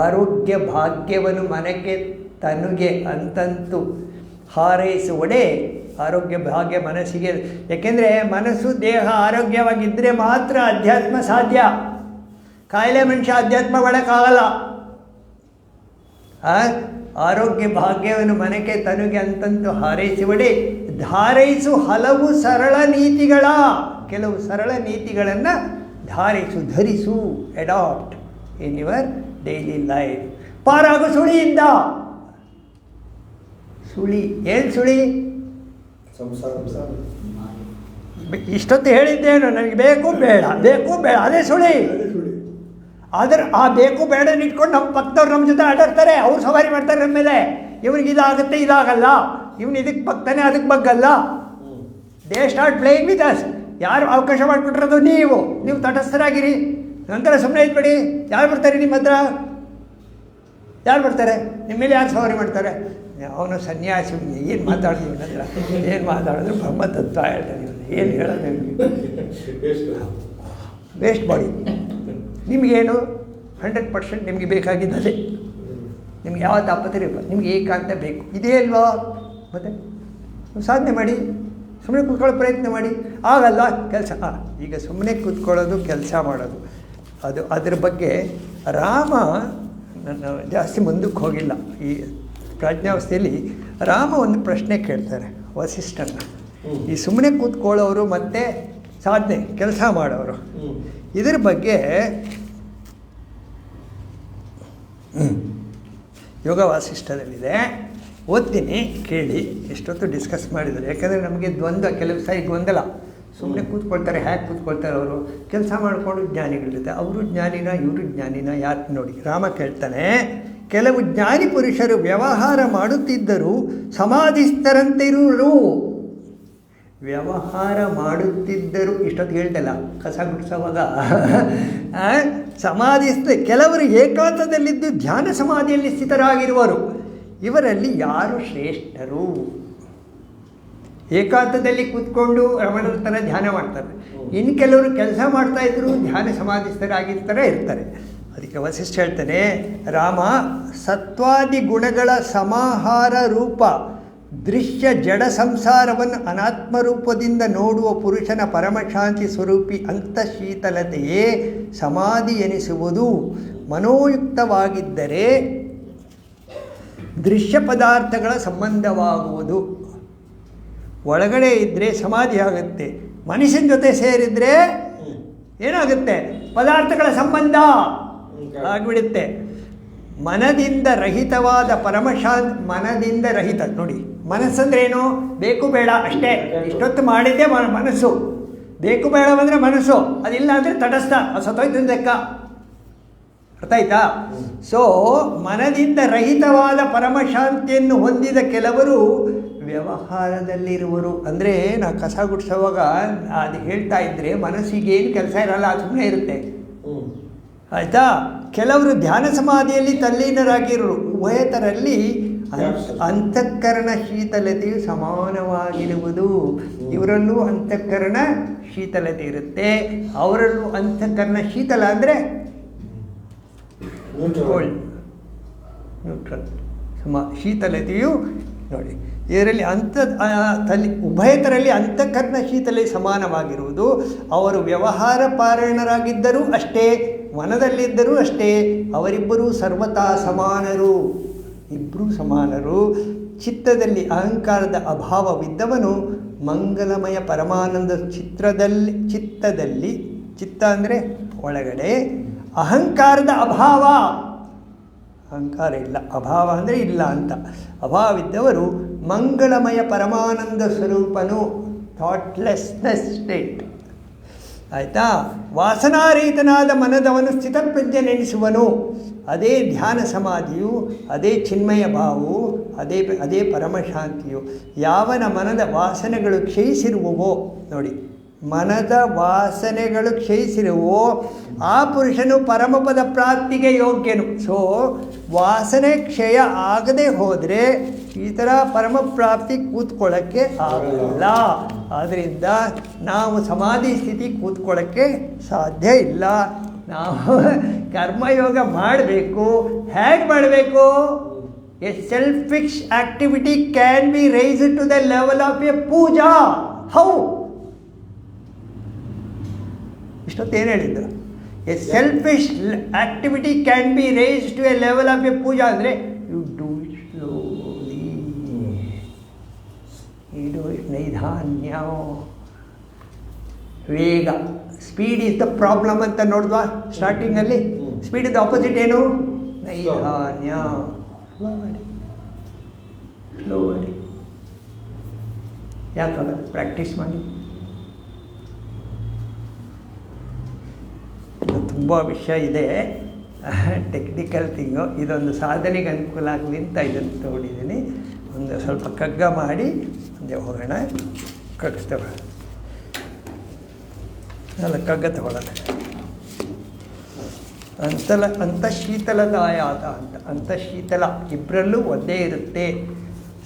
ಆರೋಗ್ಯ ಭಾಗ್ಯವನ್ನು ಮನಕ್ಕೆ ತನುಗೆ ಅಂತಂತೂ ಹಾರೈಸುವಡೆ. ಆರೋಗ್ಯ ಭಾಗ್ಯ ಮನಸ್ಸಿಗೆ. ಯಾಕೆಂದರೆ ಮನಸ್ಸು ದೇಹ ಆರೋಗ್ಯವಾಗಿದ್ದರೆ ಮಾತ್ರ ಅಧ್ಯಾತ್ಮ ಸಾಧ್ಯ. ಕಾಯಿಲೆ ಮನುಷ್ಯ ಅಧ್ಯಾತ್ಮ ಮಾಡೋಕ್ಕಾಗಲ್ಲ. ಆರೋಗ್ಯ ಭಾಗ್ಯವನ್ನು ಮನಕ್ಕೆ ತನುಗೆ ಅಂತಂತೂ ಹಾರೈಸುವಡೆ. ಧಾರೈಸು ಹಲವು ಸರಳ ನೀತಿಗಳ, ಕೆಲವು ಸರಳ ನೀತಿಗಳನ್ನು ಧರಿಸು, adapt in your daily life. ಪಾರಾಗು ಸುಳಿಯಿಂದ. ಸುಳಿ ಏನು ಸುಳಿ? ಇಷ್ಟೊತ್ತು ಹೇಳಿದ್ದೇನು, ನನಗೆ ಬೇಕು ಬೇಡ ಅದೇ ಸುಳಿ. ಆದರೆ ಆ ಬೇಕು ಬೇಡ ಇಟ್ಕೊಂಡು ನಮ್ಮ ಪಕ್ಕದವ್ರು ನಮ್ಮ ಜೊತೆ ಆಟಾಡ್ತಾರೆ, ಅವ್ರು ಸವಾರಿ ಮಾಡ್ತಾರೆ ನಮ್ಮ ಮೇಲೆ. ಇವ್ರಿಗೆ ಇದಾಗುತ್ತೆ ಇದಾಗಲ್ಲ, ಇವನು ಇದಕ್ಕೆ ಬಗ್ತಾನೆ ಅದಕ್ಕೆ ಬಗ್ಗಲ್ಲ. They start playing with us. ಯಾರು ಅವಕಾಶ ಮಾಡಿಕೊಟ್ಟಿರೋದು ನೀವು ತಟಸ್ಥರಾಗಿರಿ. ನಂತರ ಸುಮ್ಮನೆ ಇದ್ಬೇಡಿ. ಯಾರು ಬರ್ತಾರೆ ನಿಮ್ಮ ಹತ್ರ? ಯಾರು ಬರ್ತಾರೆ ನಿಮ್ಮ ಮೇಲೆ? ಯಾರು ಸವಾರಿ ಮಾಡ್ತಾರೆ? ಅವನು ಸನ್ಯಾಸಿ. ಏನು ಮಾತಾಡ್ತೀವಿ ಹತ್ರ? ಏನು ಮಾತಾಡಿದ್ರು ಬ್ರಹ್ಮತತ್ವ ಹೇಳ್ತಾರೆ. ಏನು ಹೇಳೋದು? Waste body. ನಿಮಗೇನು 100% ನಿಮಗೆ ಬೇಕಾಗಿದ್ದದೆ. ನಿಮ್ಗೆ ಯಾವ ತಾಪತ್ರೆ ಇಲ್ಲ, ನಿಮ್ಗೆ ಏಕಾಂತ ಬೇಕು. ಇದೇ ಅಲ್ವಾ? ಮತ್ತು ಸಾಧನೆ ಮಾಡಿ, ಸುಮ್ಮನೆ ಕೂತ್ಕೊಳ್ಳೋ ಪ್ರಯತ್ನ ಮಾಡಿ. ಆಗಲ್ಲ ಕೆಲಸ. ಈಗ ಸುಮ್ಮನೆ ಕೂತ್ಕೊಳ್ಳೋದು, ಕೆಲಸ ಮಾಡೋದು, ಅದ್ರ ಬಗ್ಗೆ ರಾಮ ನನ್ನ ಜಾಸ್ತಿ ಮುಂದಕ್ಕೆ ಹೋಗಿಲ್ಲ. ಈ ಪ್ರಾಜ್ಞಾವಸ್ಥೆಯಲ್ಲಿ ರಾಮ ಒಂದು ಪ್ರಶ್ನೆ ಕೇಳ್ತಾರೆ ವಸಿಷ್ಠನ. ಈ ಸುಮ್ಮನೆ ಕೂತ್ಕೊಳ್ಳೋರು ಮತ್ತು ಸಾಧನೆ ಕೆಲಸ ಮಾಡೋರು, ಇದ್ರ ಬಗ್ಗೆ ಯೋಗ ವಾಸಿಷ್ಠದಲ್ಲಿದೆ. ಓದ್ತೀನಿ, ಕೇಳಿ. ಎಷ್ಟೊತ್ತು ಡಿಸ್ಕಸ್ ಮಾಡಿದ್ದಾರೆ. ಯಾಕಂದರೆ ನಮಗೆ ಕೆಲವು ಸಾರಿ ಗೊಂದಲ. ಸುಮ್ಮನೆ ಕೂತ್ಕೊಳ್ತಾರೆ, ಹೇಗೆ ಕೂತ್ಕೊಳ್ತಾರೆ ಅವರು? ಕೆಲಸ ಮಾಡಿಕೊಂಡು ಜ್ಞಾನಿಗಳಿರುತ್ತೆ. ಅವರು ಜ್ಞಾನಿನ, ಇವರು ಜ್ಞಾನಿನ? ಯಾಕೆ ನೋಡಿ, ರಾಮ ಕೇಳ್ತಾನೆ, ಕೆಲವು ಜ್ಞಾನಿ ಪುರುಷರು ವ್ಯವಹಾರ ಮಾಡುತ್ತಿದ್ದರು ಸಮಾಧಿಸ್ಥರಂತಿರುವರು. ವ್ಯವಹಾರ ಮಾಡುತ್ತಿದ್ದರು, ಇಷ್ಟೊತ್ತು ಹೇಳ್ತಲ್ಲ ಕಸ ಗುಡಿಸೋವಾಗ. ಕೆಲವರು ಏಕಾಂತದಲ್ಲಿದ್ದು ಧ್ಯಾನ ಸಮಾಧಿಯಲ್ಲಿ ಸ್ಥಿತರಾಗಿರುವರು. ಇವರಲ್ಲಿ ಯಾರು ಶ್ರೇಷ್ಠರು? ಏಕಾಂತದಲ್ಲಿ ಕೂತ್ಕೊಂಡು ರಮಣರ ಥರ ಧ್ಯಾನ ಮಾಡ್ತಾರೆ. ಇನ್ನು ಕೆಲವರು ಕೆಲಸ ಮಾಡ್ತಾಯಿದ್ರು, ಧ್ಯಾನ ಸಮಾಧಿಸ್ಥರಾಗಿರ್ತಾರೆ ಇರ್ತಾರೆ. ಅದಕ್ಕೆ ವಸಿಷ್ಠ ಹೇಳ್ತಾನೆ, ರಾಮ ಸತ್ವಾದಿ ಗುಣಗಳ ಸಮಾಹಾರ ರೂಪ ದೃಶ್ಯ ಜಡ ಸಂಸಾರವನ್ನು ಅನಾತ್ಮರೂಪದಿಂದ ನೋಡುವ ಪುರುಷನ ಪರಮಶಾಂತಿ ಸ್ವರೂಪಿ ಅಂತಃಶೀತಲತೆಯೇ ಸಮಾಧಿ ಎನಿಸುವುದು. ಮನೋಯುಕ್ತವಾಗಿದ್ದರೆ ದೃಶ್ಯ ಪದಾರ್ಥಗಳ ಸಂಬಂಧವಾಗುವುದು. ಒಳಗಡೆ ಇದ್ದರೆ ಸಮಾಧಿ ಆಗುತ್ತೆ, ಮನುಷ್ಯನ ಜೊತೆ ಸೇರಿದರೆ ಏನಾಗುತ್ತೆ? ಪದಾರ್ಥಗಳ ಸಂಬಂಧ ಆಗಿಬಿಡುತ್ತೆ. ಮನದಿಂದ ರಹಿತವಾದ ಮನದಿಂದ ರಹಿತ. ನೋಡಿ, ಮನಸ್ಸಂದ್ರೇನು? ಬೇಕು ಬೇಡ ಅಷ್ಟೇ. ಇಷ್ಟೊತ್ತು ಮಾಡಿದ್ದೆ ಮನಸ್ಸು. ಬೇಕು ಬೇಡ ಅಂದರೆ ಮನಸ್ಸು, ಅದಿಲ್ಲ ಅಂದರೆ ತಟಸ್ಥ, ಸತ್ತೋಯ್ತು ಲೆಕ್ಕ. ಅರ್ಥ ಆಯ್ತಾ? ಸೊ ಮನದಿಂದ ರಹಿತವಾದ ಪರಮಶಾಂತಿಯನ್ನು ಹೊಂದಿದ ಕೆಲವರು ವ್ಯವಹಾರದಲ್ಲಿರುವರು. ಅಂದರೆ ನಾ ಕಸ ಗುಡಿಸೋವಾಗ ಅದು ಹೇಳ್ತಾ ಇದ್ದರೆ ಮನಸ್ಸಿಗೇನು ಕೆಲಸ ಇರಲ್ಲ, ಸುಮ್ಮನೆ ಇರುತ್ತೆ. ಆಯಿತಾ? ಕೆಲವರು ಧ್ಯಾನ ಸಮಾಧಿಯಲ್ಲಿ ತಲ್ಲೀನರಾಗಿರೋರು. ಉಭಯತರಲ್ಲಿ ಅಂತಃಕರಣ ಶೀತಲತೆಯು ಸಮಾನವಾಗಿರುವುದು. ಇವರಲ್ಲೂ ಅಂತಃಕರಣ ಶೀತಲತೆ ಇರುತ್ತೆ, ಅವರಲ್ಲೂ ಅಂತಃಕರಣ ಶೀತಲ ಅಂದರೆ ಕೋಲ್ಡ್, ನ್ಯೂಟ್ರಲ್. ಶೀತಲತೆಯು ನೋಡಿ ಇದರಲ್ಲಿ ಉಭಯತರಲ್ಲಿ ಅಂತಃಕರಣ ಶೀತಲೆ ಸಮಾನವಾಗಿರುವುದು. ಅವರು ವ್ಯವಹಾರ ಪಾರಾಯಣರಾಗಿದ್ದರೂ ಅಷ್ಟೇ, ವನದಲ್ಲಿದ್ದರೂ ಅಷ್ಟೇ, ಅವರಿಬ್ಬರೂ ಸರ್ವತಾ ಸಮಾನರು. ಇಬ್ಬರೂ ಸಮಾನರು. ಚಿತ್ತದಲ್ಲಿ ಅಹಂಕಾರದ ಅಭಾವವಿದ್ದವನು ಮಂಗಲಮಯ ಪರಮಾನಂದ ಚಿತ್ತದಲ್ಲಿ ಚಿತ್ತ ಅಂದರೆ ಒಳಗಡೆ, ಅಹಂಕಾರದ ಅಭಾವ, ಅಹಂಕಾರ ಇಲ್ಲ, ಅಭಾವ ಅಂದರೆ ಇಲ್ಲ ಅಂತ, ಅಭಾವವಿದ್ದವರು ಮಂಗಳಮಯ ಪರಮಾನಂದ ಸ್ವರೂಪನು, ಥಾಟ್ಲೆಸ್ನೆಸ್ ಸ್ಟೇಟ್. ಆಯಿತಾ? ವಾಸನಾರಹಿತನಾದ ಮನದವನು ಸ್ಥಿತಪ್ರಜ್ಞನೆನಿಸುವನು. ಅದೇ ಧ್ಯಾನ ಸಮಾಧಿಯು, ಅದೇ ಚಿನ್ಮಯ ಭಾವವು, ಅದೇ ಪರಮಶಾಂತಿಯು. ಯಾವನ ಮನದ ವಾಸನೆಗಳು ಕ್ಷಯಿಸಿರುವವೋ, ನೋಡಿ, ಮನದ ವಾಸನೆಗಳು ಕ್ಷಯಿಸಿರುವೋ ಆ ಪುರುಷನು ಪರಮಪದ ಪ್ರಾಪ್ತಿಗೆ ಯೋಗ್ಯನು. ಸೊ ವಾಸನೆ ಕ್ಷಯ ಆಗದೆ ಹೋದರೆ ಈ ಥರ ಪರಮ ಪ್ರಾಪ್ತಿ ಕೂತ್ಕೊಳ್ಳೋಕ್ಕೆ ಆಗಲ್ಲ. ಆದ್ದರಿಂದ ನಾವು ಸಮಾಧಿ ಸ್ಥಿತಿ ಕೂತ್ಕೊಳ್ಳೋಕ್ಕೆ ಸಾಧ್ಯ ಇಲ್ಲ. ನಾವು ಕರ್ಮಯೋಗ ಮಾಡಬೇಕು. ಹೇಗೆ ಮಾಡಬೇಕು? A selfish activity can be raise to the level of a puja. How? ಇಷ್ಟೊತ್ತೇನು ಹೇಳಿದ್ದು? A selfish activity can be raise to a level of a puja ಅಂದರೆ you do it slowly, you do it ನೈಧಾನ್ಯ. ವೇಗ, ಸ್ಪೀಡ್ ಇಸ್ ದ ಪ್ರಾಬ್ಲಮ್ ಅಂತ ನೋಡಿದ್ವಾ ಸ್ಟಾರ್ಟಿಂಗಲ್ಲಿ? Speed is the opposite ಏನು? ನೈಧಾನ್ಯ. Slowly. ಯಾಕಲ್ಲ? Practice ಮಾಡಿ. ತುಂಬ ವಿಷಯ ಇದೆ, ಟೆಕ್ನಿಕಲ್ ಥಿಂಗು. ಇದೊಂದು ಸಾಧನೆಗೆ ಅನುಕೂಲ ಆಗಲಿ ಅಂತ ಇದನ್ನು ತೊಗೊಂಡಿದ್ದೀನಿ. ಒಂದು ಸ್ವಲ್ಪ ಕಗ್ಗ ಮಾಡಿ ಮುಂದೆ ಹೋಗೋಣ. ಕಗ್ಗ ತಗೊಳ್ಳೋಣ, ಅಲ್ಲ ಕಗ್ಗ ತಗೊಳ್ಳೋಣ. ಅಂತಃಶೀತಲದಾಯಾತ ಅಂತ. ಅಂತಃಶೀತಲ ಇಬ್ಬರಲ್ಲೂ ಒಂದೇ ಇರುತ್ತೆ.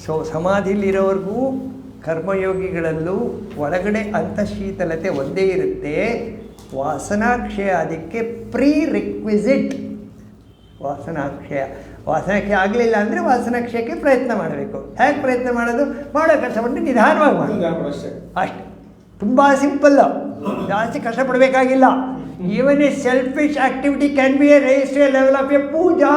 ಸೊ ಸಮಾಧಿಲಿರೋರಿಗೂ ಕರ್ಮಯೋಗಿಗಳಲ್ಲೂ ಒಳಗಡೆ ಅಂತಃಶೀತಲತೆ ಒಂದೇ ಇರುತ್ತೆ. ವಾಸನಾಕ್ಷಯ ಅದಕ್ಕೆ ಪ್ರೀ ರಿಕ್ವಿಸಿಟ್. ವಾಸನಾಕ್ಷಯ ಆಗಲಿಲ್ಲ ಅಂದರೆ ವಾಸನಾಕ್ಷಯಕ್ಕೆ ಪ್ರಯತ್ನ ಮಾಡಬೇಕು. ಹೇಗೆ ಪ್ರಯತ್ನ ಮಾಡೋದು? ಮಾಡೋ ಕಷ್ಟಪಟ್ಟು ನಿಧಾನವಾಗಿ ಮಾಡೋದು ಅಷ್ಟೆ. ತುಂಬ ಸಿಂಪಲ್ಲು, ಜಾಸ್ತಿ ಕಷ್ಟಪಡಬೇಕಾಗಿಲ್ಲ. Even a selfish activity can be a raise to a level of a puja.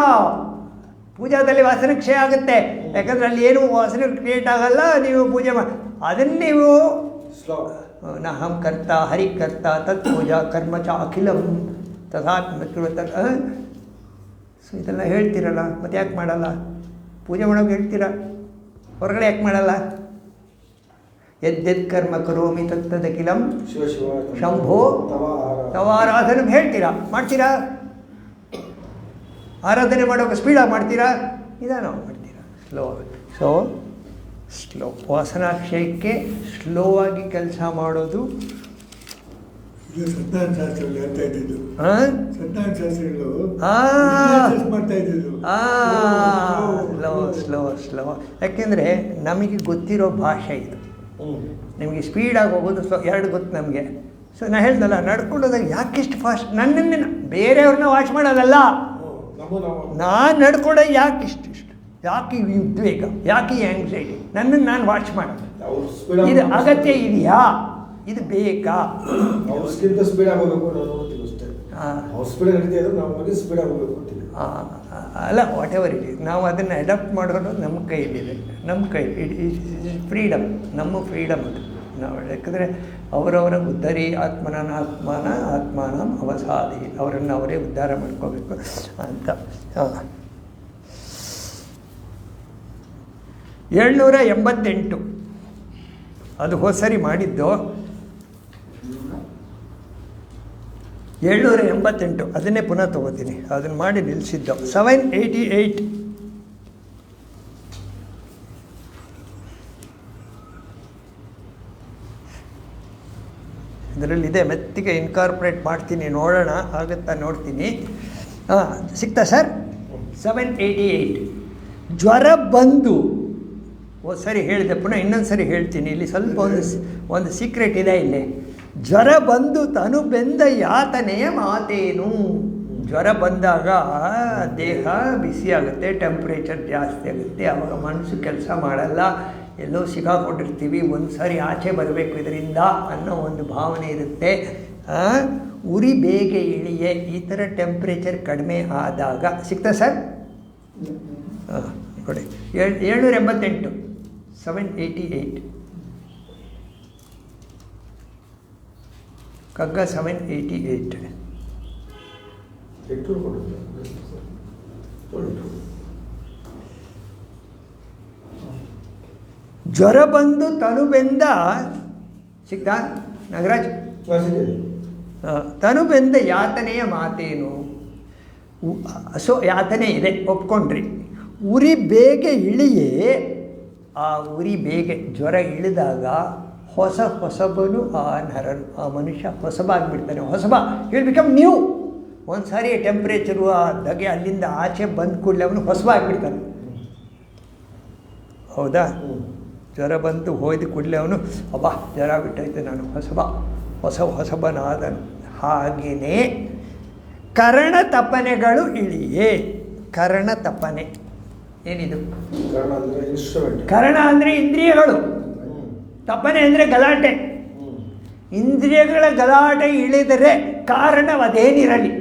ಪೂಜಾದಲ್ಲಿ ವಾಸನಾಕ್ಷಯ ಆಗುತ್ತೆ, ಯಾಕಂದರೆ ಅಲ್ಲಿ ಏನು ವಾಸನೆ ಕ್ರಿಯೇಟ್ ಆಗಲ್ಲ. ನೀವು ಪೂಜೆ ಅದನ್ನು ನೀವು ನಹಂ ಕರ್ತ ಹರಿಕರ್ತ ತತ್ ಪೂಜಾ ಕರ್ಮ ಚ ಅಖಿಲಂ ತಥಾತ್ಮ. ಸೊ ಇದೆಲ್ಲ ಹೇಳ್ತೀರಲ್ಲ, ಮತ್ತೆ ಯಾಕೆ ಮಾಡಲ್ಲ? ಪೂಜೆ ಮಾಡೋಕೆ ಹೇಳ್ತೀರ, ಹೊರಗಡೆ ಯಾಕೆ ಮಾಡಲ್ಲ? ಯದ್ಯದ್ ಕರ್ಮ ಕರೋಮಿ ತತ್ತದಖಿಲಂ ಶಂಭೋ ತವಾರಾಧನೆ ಹೇಳ್ತೀರಾ, ಮಾಡ್ತೀರಾ? ಆರಾಧನೆ ಮಾಡೋಕೆ ಸ್ಪೀಡಾಗಿ ಮಾಡ್ತೀರಾ, ನಿಧಾನವಾಗಿ ಮಾಡ್ತೀರಾ, ಸ್ಲೋ. ಸ್ಲೋ ವಾಸನಾಕ್ಷಯಕ್ಕೆ ಸ್ಲೋ ಆಗಿ ಕೆಲಸ ಮಾಡೋದು. ಸ್ಲೋ. ಯಾಕೆಂದರೆ ನಮಗೆ ಗೊತ್ತಿರೋ ಭಾಷೆ ಇದು. ನಿಮಗೆ ಸ್ಪೀಡಾಗಿ ಹೋಗೋದು ಎರಡು ಗೊತ್ತು ನಮಗೆ. ಸೊ ನಾನು ಹೇಳ್ದಲ್ಲ, ನಡ್ಕೊಂಡೋದಾಗ ಯಾಕೆಷ್ಟು ಫಾಸ್ಟ್? ನನ್ನನ್ನು ಬೇರೆಯವ್ರನ್ನ ವಾಚ್ ಮಾಡೋದಲ್ಲ, ನಾನು ನಡ್ಕೊಂಡೋಗಿ ಯಾಕೆ ಇಷ್ಟು ಯಾಕೆ ಈ ಉದ್ವೇಗ, ಯಾಕೆ ಈ ಆ್ಯಂಗ್ಸೈಟಿ? ನನ್ನನ್ನು ನಾನು ವಾಚ್ ಮಾಡೋದು. ಇದು ಅಗತ್ಯ ಇದೆಯಾ? ಇದು ಬೇಕಾ? ಅಲ್ಲ, ವಾಟ್ ಎವರ್ ಇಟ್ ಈಸ್, ನಾವು ಅದನ್ನು ಅಡಾಪ್ಟ್ ಮಾಡೋದು ನಮ್ಮ ಕೈಲಿದೆ. ನಮ್ಮ ಕೈ ಫ್ರೀಡಮ್, ನಮ್ಮ ಫ್ರೀಡಮ್ ಅದು. ನಾವು ಯಾಕಂದರೆ ಅವರವರ ಉದ್ಧರಿ ಆತ್ಮಾನ ಅವಸಾದಿ, ಅವರನ್ನು ಅವರೇ ಉದ್ಧಾರ ಮಾಡ್ಕೋಬೇಕು ಅಂತ. 788 ಅದು ಹೋದ್ಸರಿ ಮಾಡಿದ್ದು. 788 ಅದನ್ನೇ ಪುನಃ ತೊಗೋತೀನಿ. ಅದನ್ನು ಮಾಡಿ ನಿಲ್ಲಿಸಿದ್ದು 788. ಇದರಲ್ಲಿದೆ, ಮೆತ್ತಿಗೆ ಇನ್ಕಾರ್ಪೊರೇಟ್ ಮಾಡ್ತೀನಿ, ನೋಡೋಣ ಆಗುತ್ತಾ ನೋಡ್ತೀನಿ. ಸಿಗ್ತಾ ಸರ್? 788. ಜ್ವರ ಬಂದು ಸರಿ ಹೇಳಿದೆ, ಪುನಃ ಇನ್ನೊಂದು ಸರಿ ಹೇಳ್ತೀನಿ. ಇಲ್ಲಿ ಸ್ವಲ್ಪ ಒಂದು ಸೀಕ್ರೆಟ್ ಇದೆ ಇಲ್ಲಿ. ಜ್ವರ ಬಂದು ತನು ಬೆಂದ ಯಾತನೆಯ ಮಾತೇನು? ಜ್ವರ ಬಂದಾಗ ದೇಹ ಬಿಸಿ ಆಗುತ್ತೆ, ಟೆಂಪ್ರೇಚರ್ ಜಾಸ್ತಿ ಆಗುತ್ತೆ, ಆವಾಗ ಮನಸ್ಸು ಕೆಲಸ ಮಾಡಲ್ಲ, ಎಲ್ಲೋ ಸಿಗಾಕೊಂಡಿರ್ತೀವಿ, ಒಂದು ಸಾರಿ ಆಚೆ ಬರಬೇಕು ಇದರಿಂದ ಅನ್ನೋ ಒಂದು ಭಾವನೆ ಇರುತ್ತೆ. ಉರಿ ಬೇಗ ಇಳಿಯೇ, ಈ ಥರ ಟೆಂಪ್ರೇಚರ್ ಕಡಿಮೆ ಆದಾಗ ಸಿಗ್ತಾ ಸರ್? ಕೊಡಿ. 788. 788 ಕಗ್ಗ 788. ಜ್ವರ ಬಂದು ತನುಬೆಂದ ಸಿಗ್ತಾ ನಾಗರಾಜ್? ತನುಬೆಂದ ಯಾತನೆಯ ಮಾತೇನು? ಯಾತನೆ ಇದೆ, ಒಪ್ಕೊಂಡ್ರಿ. ಉರಿ ಬೇಗ ಇಳಿಯೇ, ಆ ಉರಿ ಬೇಗ ಜ್ವರ ಇಳಿದಾಗ ಹೊಸಬನು ಆ ನರನು, ಆ ಮನುಷ್ಯ ಹೊಸಬಾಗಿಬಿಡ್ತಾನೆ. ಹೊಸಬ ವಿಲ್ ಬಿಕಮ್ ನ್ಯೂ. ಒಂದು ಸಾರಿ ಟೆಂಪ್ರೇಚರು ಆ ಧಗೆ ಅಲ್ಲಿಂದ ಆಚೆ ಬಂದ ಕೂಡಲೇ ಅವನು ಹೊಸಬಾಗಿಬಿಡ್ತಾನೆ. ಹೌದಾ? ಜ್ವರ ಬಂದು ಹೋಯ್ದು ಕೂಡಲೇ ಅವನು ಜ್ವರ ಬಿಟ್ಟೈತೆ, ನಾನು ಹೊಸಬನಾದನು. ಹಾಗೆಯೇ ಕರ್ಣ ತಪನೆಗಳು ಇಳಿಯೇ. ಕರ್ಣ ತಪನೆ ಏನಿದು? ಕರ್ಣ ಅಂದರೆ ಇಂದ್ರಿಯಗಳು, ತಪನೆ ಅಂದರೆ ಗಲಾಟೆ. ಇಂದ್ರಿಯಗಳ ಗಲಾಟೆ ಇಳಿದರೆ ಕಾರಣವದೇನಿರಲಿ,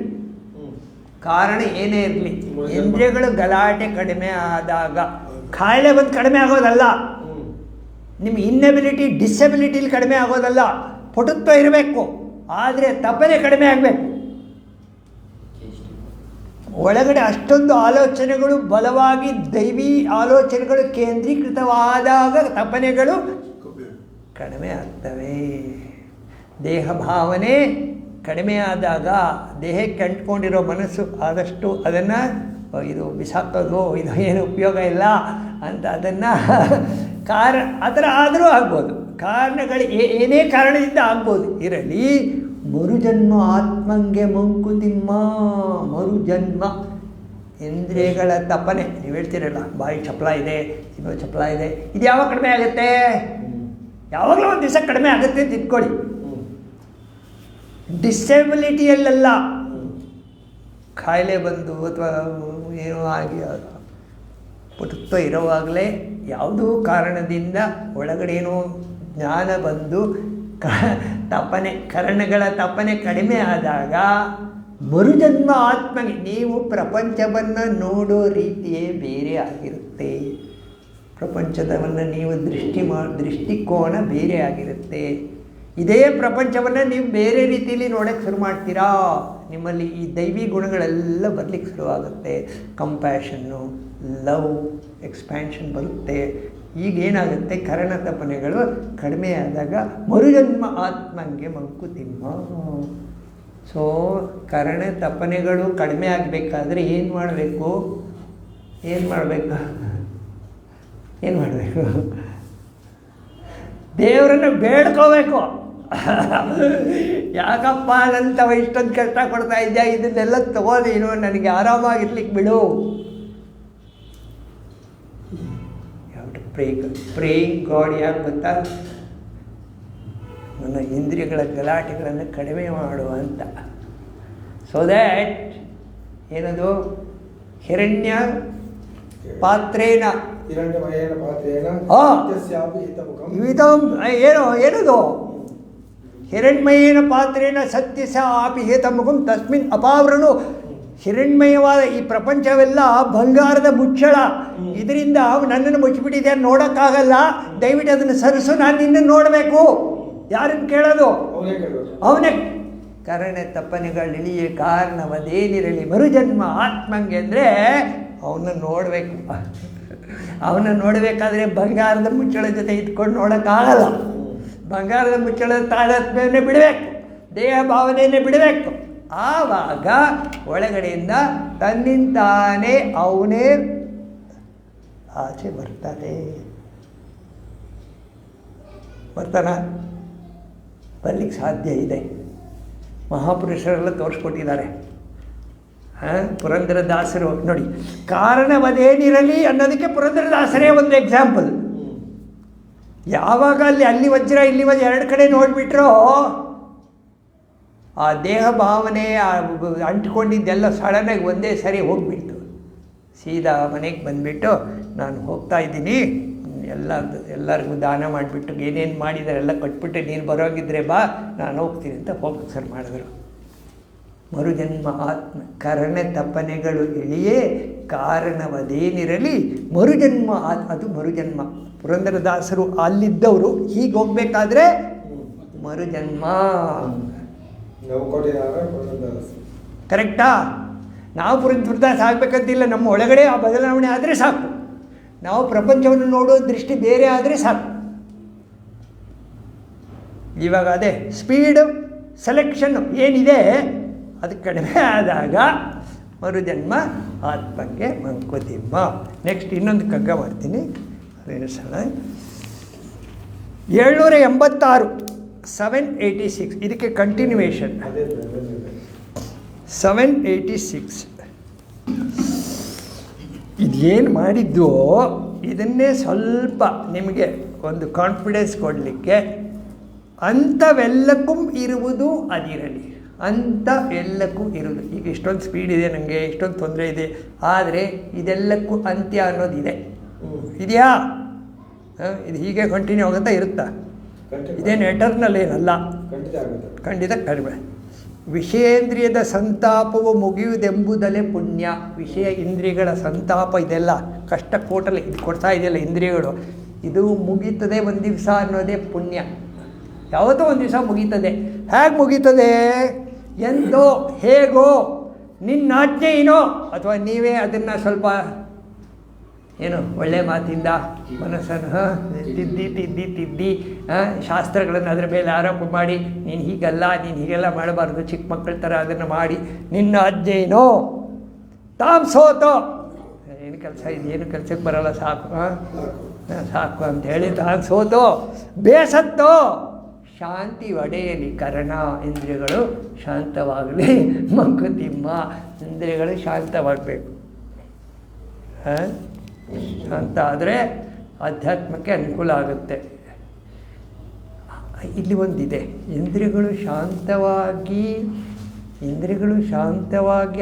ಕಾರಣ ಏನೇ ಇರಲಿ, ಇಂದ್ರಿಯಗಳು ಗಲಾಟೆ ಕಡಿಮೆ ಆದಾಗ ಕಾಯಿಲೆ ಬಂದು ಕಡಿಮೆ ಆಗೋದಲ್ಲ, ನಿಮ್ಮ ಇನ್ನೆಬಿಲಿಟಿ ಡಿಸೆಬಿಲಿಟಿಲಿ ಕಡಿಮೆ ಆಗೋದಲ್ಲ, ಪಟುತ್ವ ಇರಬೇಕು, ಆದರೆ ತಪನೆ ಕಡಿಮೆ ಆಗಬೇಕು. ಒಳಗಡೆ ಅಷ್ಟೊಂದು ಆಲೋಚನೆಗಳು ಬಲವಾಗಿ ದೈವಿ ಆಲೋಚನೆಗಳು ಕೇಂದ್ರೀಕೃತವಾದಾಗ ತಪನೆಗಳು ಕಡಿಮೆ ಆಗ್ತವೆ. ದೇಹ ಭಾವನೆ ಕಡಿಮೆ ಆದಾಗ ದೇಹಕ್ಕೆ ಅಂಟ್ಕೊಂಡಿರೋ ಮನಸ್ಸು ಆದಷ್ಟು ಅದನ್ನು ಇದು ಬಿಸಾಕೋದು, ಇದು ಏನು ಉಪಯೋಗ ಇಲ್ಲ ಅಂತ ಅದನ್ನು ಆ ಥರ ಆದರೂ ಆಗ್ಬೋದು. ಕಾರಣಗಳು ಏನೇ ಕಾರಣದಿಂದ ಆಗ್ಬೋದು ಇರಲಿ. ಮರುಜನ್ಮ ಆತ್ಮಂಗೆ ಮಂಕುತಿಮ್ಮ. ಮರುಜನ್ಮ ಇಂದ್ರಿಯಗಳ ತಪನೆ. ನೀವು ಹೇಳ್ತೀರಲ್ಲ, ಬಾಯಿ ಚಪ್ಪಲ ಇದೆ, ಇನ್ನೂ ಚಪ್ಪಲ ಇದೆ, ಇದು ಯಾವಾಗ ಕಡಿಮೆ ಆಗುತ್ತೆ? ಯಾವಾಗಲೂ ಒಂದು ದಿವಸ ಕಡಿಮೆ ಆಗುತ್ತೆ ಅಂತ ಇಟ್ಕೊಳ್ಳಿ. ಡಿಸೆಬಿಲಿಟಿಯಲ್ಲೆಲ್ಲ ಕಾಯಿಲೆ ಬಂದು ಅಥವಾ ಏನೋ ಆಗಿ ಪಟುತ್ವ ಇರೋವಾಗಲೇ ಯಾವುದೋ ಕಾರಣದಿಂದ ಒಳಗಡೆ ಏನೋ ಜ್ಞಾನ ಬಂದು ತಪನೆ, ಕರ್ಣಗಳ ತಪನೆ ಕಡಿಮೆ ಆದಾಗ ಮರುಜನ್ಮ ಆತ್ಮಗೆ ನೀವು ಪ್ರಪಂಚವನ್ನು ನೋಡೋ ರೀತಿಯೇ ಬೇರೆ ಆಗಿರುತ್ತೆ. ಪ್ರಪಂಚದವನ್ನು ನೀವು ದೃಷ್ಟಿಕೋನ ಬೇರೆ ಆಗಿರುತ್ತೆ. ಇದೇ ಪ್ರಪಂಚವನ್ನು ನೀವು ಬೇರೆ ರೀತಿಯಲ್ಲಿ ನೋಡೋಕ್ಕೆ ಶುರು ಮಾಡ್ತೀರಾ. ನಿಮ್ಮಲ್ಲಿ ಈ ದೈವಿ ಗುಣಗಳೆಲ್ಲ ಬರಲಿಕ್ಕೆ ಶುರುವಾಗುತ್ತೆ. ಕಂಪ್ಯಾಷನ್ನು, ಲವ್, ಎಕ್ಸ್ಪ್ಯಾನ್ಷನ್ ಬರುತ್ತೆ. ಈಗೇನಾಗುತ್ತೆ, ಕರ್ಣ ತಪನೆಗಳು ಕಡಿಮೆ ಆದಾಗ ಮರುಜನ್ಮ ಆತ್ಮಂಗೆ ಮಂಕುತಿಮ್ಮ. ಸೊ ಕರ್ಣ ತಪನೆಗಳು ಕಡಿಮೆ ಆಗಬೇಕಾದ್ರೆ ಏನು ಮಾಡಬೇಕು? ದೇವರನ್ನು ಬೇಡ್ಕೋಬೇಕು. ಯಾಕಪ್ಪ ನಂತವ ಇಷ್ಟೊಂದು ಕಷ್ಟ ಕೊಡ್ತಾ ಇದ್ಯಾ, ಇದನ್ನೆಲ್ಲ ತಗೋದೇನು, ನನಗೆ ಆರಾಮಾಗಿರ್ಲಿಕ್ಕೆ ಬಿಡು. ಪ್ರೇಯಿಂಗ್ ಗಾಡ್ ಯಾಕೆ ಗೊತ್ತಾ? ನನ್ನ ಇಂದ್ರಿಯಗಳ ಗಲಾಟೆಗಳನ್ನು ಕಡಿಮೆ ಮಾಡುವ ಅಂತ. ಸೊ ದ್ಯಾಟ್ ಏನದು ಹಿರಣ್ಯ ಪಾತ್ರೇನ ಏನದು ಹಿರಣ್ಮಯೇನ ಪಾತ್ರೇನ ಸತ್ಯಸ ಆಪಿ ಹೇತಮುಖಂ ತಸ್ಮಿನ್ ಅಪಾವೃಣು. ಹಿರಣ್ಮಯವಾದ ಈ ಪ್ರಪಂಚವೆಲ್ಲ ಬಂಗಾರದ ಮುಚ್ಚಳ. ಇದರಿಂದ ನನ್ನನ್ನು ಮುಚ್ಚಿಬಿಟ್ಟಿದೆ, ನೋಡೋಕ್ಕಾಗಲ್ಲ, ದಯವಿಟ್ಟು ಅದನ್ನು ಸರಿಸು, ನಾನು ನಿನ್ನನ್ನು ನೋಡಬೇಕು. ಯಾರನ್ನು ಕೇಳೋದು? ಅವನೇ. ಕರ್ಣ ತಪನೆಗಳಿಳಿಯೇ ಕಾರಣವದೇನಿರಲಿ ಮರುಜನ್ಮ ಆತ್ಮಂಗೆ ಅಂದರೆ ಅವನ್ನ ನೋಡಬೇಕು. ಅವನ್ನ ನೋಡಬೇಕಾದ್ರೆ ಬಂಗಾರದ ಮುಚ್ಚಳ ಜೊತೆ ಇಟ್ಕೊಂಡು ನೋಡೋಕ್ಕಾಗಲ್ಲ. ಬಂಗಾರದ ಮುಚ್ಚಳದ ತಾದಾತ್ಮ್ಯವನ್ನೇ ಬಿಡಬೇಕು, ದೇಹ ಭಾವನೆಯನ್ನೇ ಬಿಡಬೇಕು. ಆವಾಗ ಒಳಗಡೆಯಿಂದ ತನ್ನಿಂತಾನೇ ಅವನೇ ಆಚೆ ಬರ್ತಾನ. ಬರಲಿಕ್ಕೆ ಸಾಧ್ಯ ಇದೆ. ಮಹಾಪುರುಷರೆಲ್ಲ ತೋರಿಸ್ಕೊಟ್ಟಿದ್ದಾರೆ. ಪುರಂದರದಾಸರು ನೋಡಿ, ಕಾರಣವದೇನಿರಲಿ ಅನ್ನೋದಕ್ಕೆ ಪುರಂದರದಾಸರೇ ಒಂದು ಎಕ್ಸಾಂಪಲ್. ಯಾವಾಗ ಅಲ್ಲಿ ವಜ್ರ ಇಲ್ಲಿ ವಜ್ರ ಎರಡು ಕಡೆ ನೋಡಿಬಿಟ್ರೋ ಆ ದೇಹ ಭಾವನೆ ಅಂಟ್ಕೊಂಡಿದ್ದೆಲ್ಲ ಸಡನ್ನಾಗಿ ಒಂದೇ ಸರಿ ಹೋಗಿಬಿಡ್ತು. ಸೀದಾ ಮನೆಗೆ ಬಂದುಬಿಟ್ಟು ನಾನು ಹೋಗ್ತಾ ಇದ್ದೀನಿ, ಎಲ್ಲರಿಗೂ ದಾನ ಮಾಡಿಬಿಟ್ಟು ಏನೇನು ಮಾಡಿದ್ದಾರೆ ಎಲ್ಲ ಕಟ್ಬಿಟ್ಟು ನೀನು ಬರೋಗಿದ್ರೆ ಬಾ, ನಾನು ಹೋಗ್ತೀನಿ ಅಂತ ಹೋಗಿ ಸರ್ ಮಾಡಿದ್ರು. ಮರುಜನ್ಮ ಆತ್ಮ ಕರ್ಣ ತಪನೆಗಳು ಇಳಿಯೇ ಕಾರಣವದೇನಿರಲಿ ಮರುಜನ್ಮ ಅದು ಮರುಜನ್ಮ. ಪುರಂದರದಾಸರು ಅಲ್ಲಿದ್ದವರು ಹೀಗೆ ಹೋಗ್ಬೇಕಾದ್ರೆ ಮರುಜನ್ಮ. ಕರೆಕ್ಟಾ? ನಾವು ಪುರಂದರದಾಸ ಆಗಬೇಕಂತಿಲ್ಲ, ನಮ್ಮ ಒಳಗಡೆ ಆ ಬದಲಾವಣೆ ಆದರೆ ಸಾಕು. ನಾವು ಪ್ರಪಂಚವನ್ನು ನೋಡೋ ದೃಷ್ಟಿ ಬೇರೆ ಆದರೆ ಸಾಕು. ಇವಾಗ ಅದೇ ಸ್ಪೀಡು ಸೆಲೆಕ್ಷನ್ ಏನಿದೆ ಅದು ಕಡಿಮೆ ಆದಾಗ ಮರುಜನ್ಮ ಆತ್ಮಕ್ಕೆ ಮಂಕುತಿಮ್ಮ. ನೆಕ್ಸ್ಟ್ ಇನ್ನೊಂದು ಕಗ್ಗ ಮಾಡ್ತೀನಿ, ಅದೇನು ಸಲ 786 786 ಇದಕ್ಕೆ ಕಂಟಿನ್ಯೂವೇಷನ್. 786 ಇದೇನು ಮಾಡಿದ್ದು ಇದನ್ನೇ ಸ್ವಲ್ಪ ನಿಮಗೆ ಒಂದು ಕಾನ್ಫಿಡೆನ್ಸ್ ಕೊಡಲಿಕ್ಕೆ, ಅಂಥವೆಲ್ಲಕ್ಕೂ ಇರುವುದು ಅದಿರಲಿ, ಅಂಥ ಎಲ್ಲಕ್ಕೂ ಇರುವುದು. ಈಗ ಇಷ್ಟೊಂದು ಸ್ಪೀಡ್ ಇದೆ, ನನಗೆ ಇಷ್ಟೊಂದು ತೊಂದರೆ ಇದೆ, ಆದರೆ ಇದೆಲ್ಲಕ್ಕೂ ಅಂತ್ಯ ಅನ್ನೋದಿದೆ. ಇದೆಯಾ? ಇದು ಹೀಗೆ ಕಂಟಿನ್ಯೂ ಆಗುತ್ತಾ ಇರುತ್ತಾ? ಇದೇನು ಎಟರ್ನಲ್ ಏನಲ್ಲ, ಖಂಡಿತ ಕಡಿಮೆ. ವಿಷಯೇಂದ್ರಿಯದ ಸಂತಾಪವು ಮುಗಿಯುವುದೆಂಬುದಲ್ಲೇ ಪುಣ್ಯ. ವಿಷಯ ಇಂದ್ರಿಯಗಳ ಸಂತಾಪ ಇದೆಲ್ಲ ಕಷ್ಟ ಕೋಟಲ್ಲಿ ಇದು ಕೊಡ್ತಾ ಇದೆಯಲ್ಲ ಇಂದ್ರಿಯಗಳು, ಇದು ಮುಗೀತದೆ ಒಂದು ದಿವಸ ಅನ್ನೋದೇ ಪುಣ್ಯ. ಯಾವತ್ತೋ ಒಂದು ದಿವಸ ಮುಗೀತದೆ. ಹೇಗೆ ಮುಗೀತದೆ? ಎಂದೋ ಹೇಗೋ ನಿನ್ನ ಆಜ್ಞೆ ಏನೋ, ಅಥವಾ ನೀವೇ ಅದನ್ನು ಸ್ವಲ್ಪ ಏನು ಒಳ್ಳೆಯ ಮಾತಿಂದ ಮನಸ್ಸನ್ನು ತಿದ್ದಿ ಶಾಸ್ತ್ರಗಳನ್ನು ಅದರ ಮೇಲೆ ಆರೋಪ ಮಾಡಿ ನೀನು ಹೀಗೆಲ್ಲ ಮಾಡಬಾರ್ದು, ಚಿಕ್ಕ ಮಕ್ಕಳ ಥರ ಅದನ್ನು ಮಾಡಿ ನಿನ್ನ ಆಜ್ಞೆ ಏನೋ ತಾಮ್ ಸೋತೋ, ಏನು ಕೆಲಸ ಇದೇನು ಕೆಲಸಕ್ಕೆ ಬರೋಲ್ಲ ಸಾಕು ಅಂಥೇಳಿ ತಾನು ಸೋತೋ ಬೇಸತ್ತೋ ಶಾಂತಿ ಒಡೆಯಲಿ ಕರ್ಣ. ಇಂದ್ರಿಯಗಳು ಶಾಂತವಾಗಲಿ ಮಂಕುತಿಮ್ಮ. ಇಂದ್ರಿಯಗಳು ಶಾಂತವಾಗಬೇಕು. ಶಾಂತ ಆದರೆ ಆಧ್ಯಾತ್ಮಕ್ಕೆ ಅನುಕೂಲ ಆಗುತ್ತೆ. ಇಲ್ಲಿ ಒಂದಿದೆ, ಇಂದ್ರಿಯಗಳು ಶಾಂತವಾಗಿ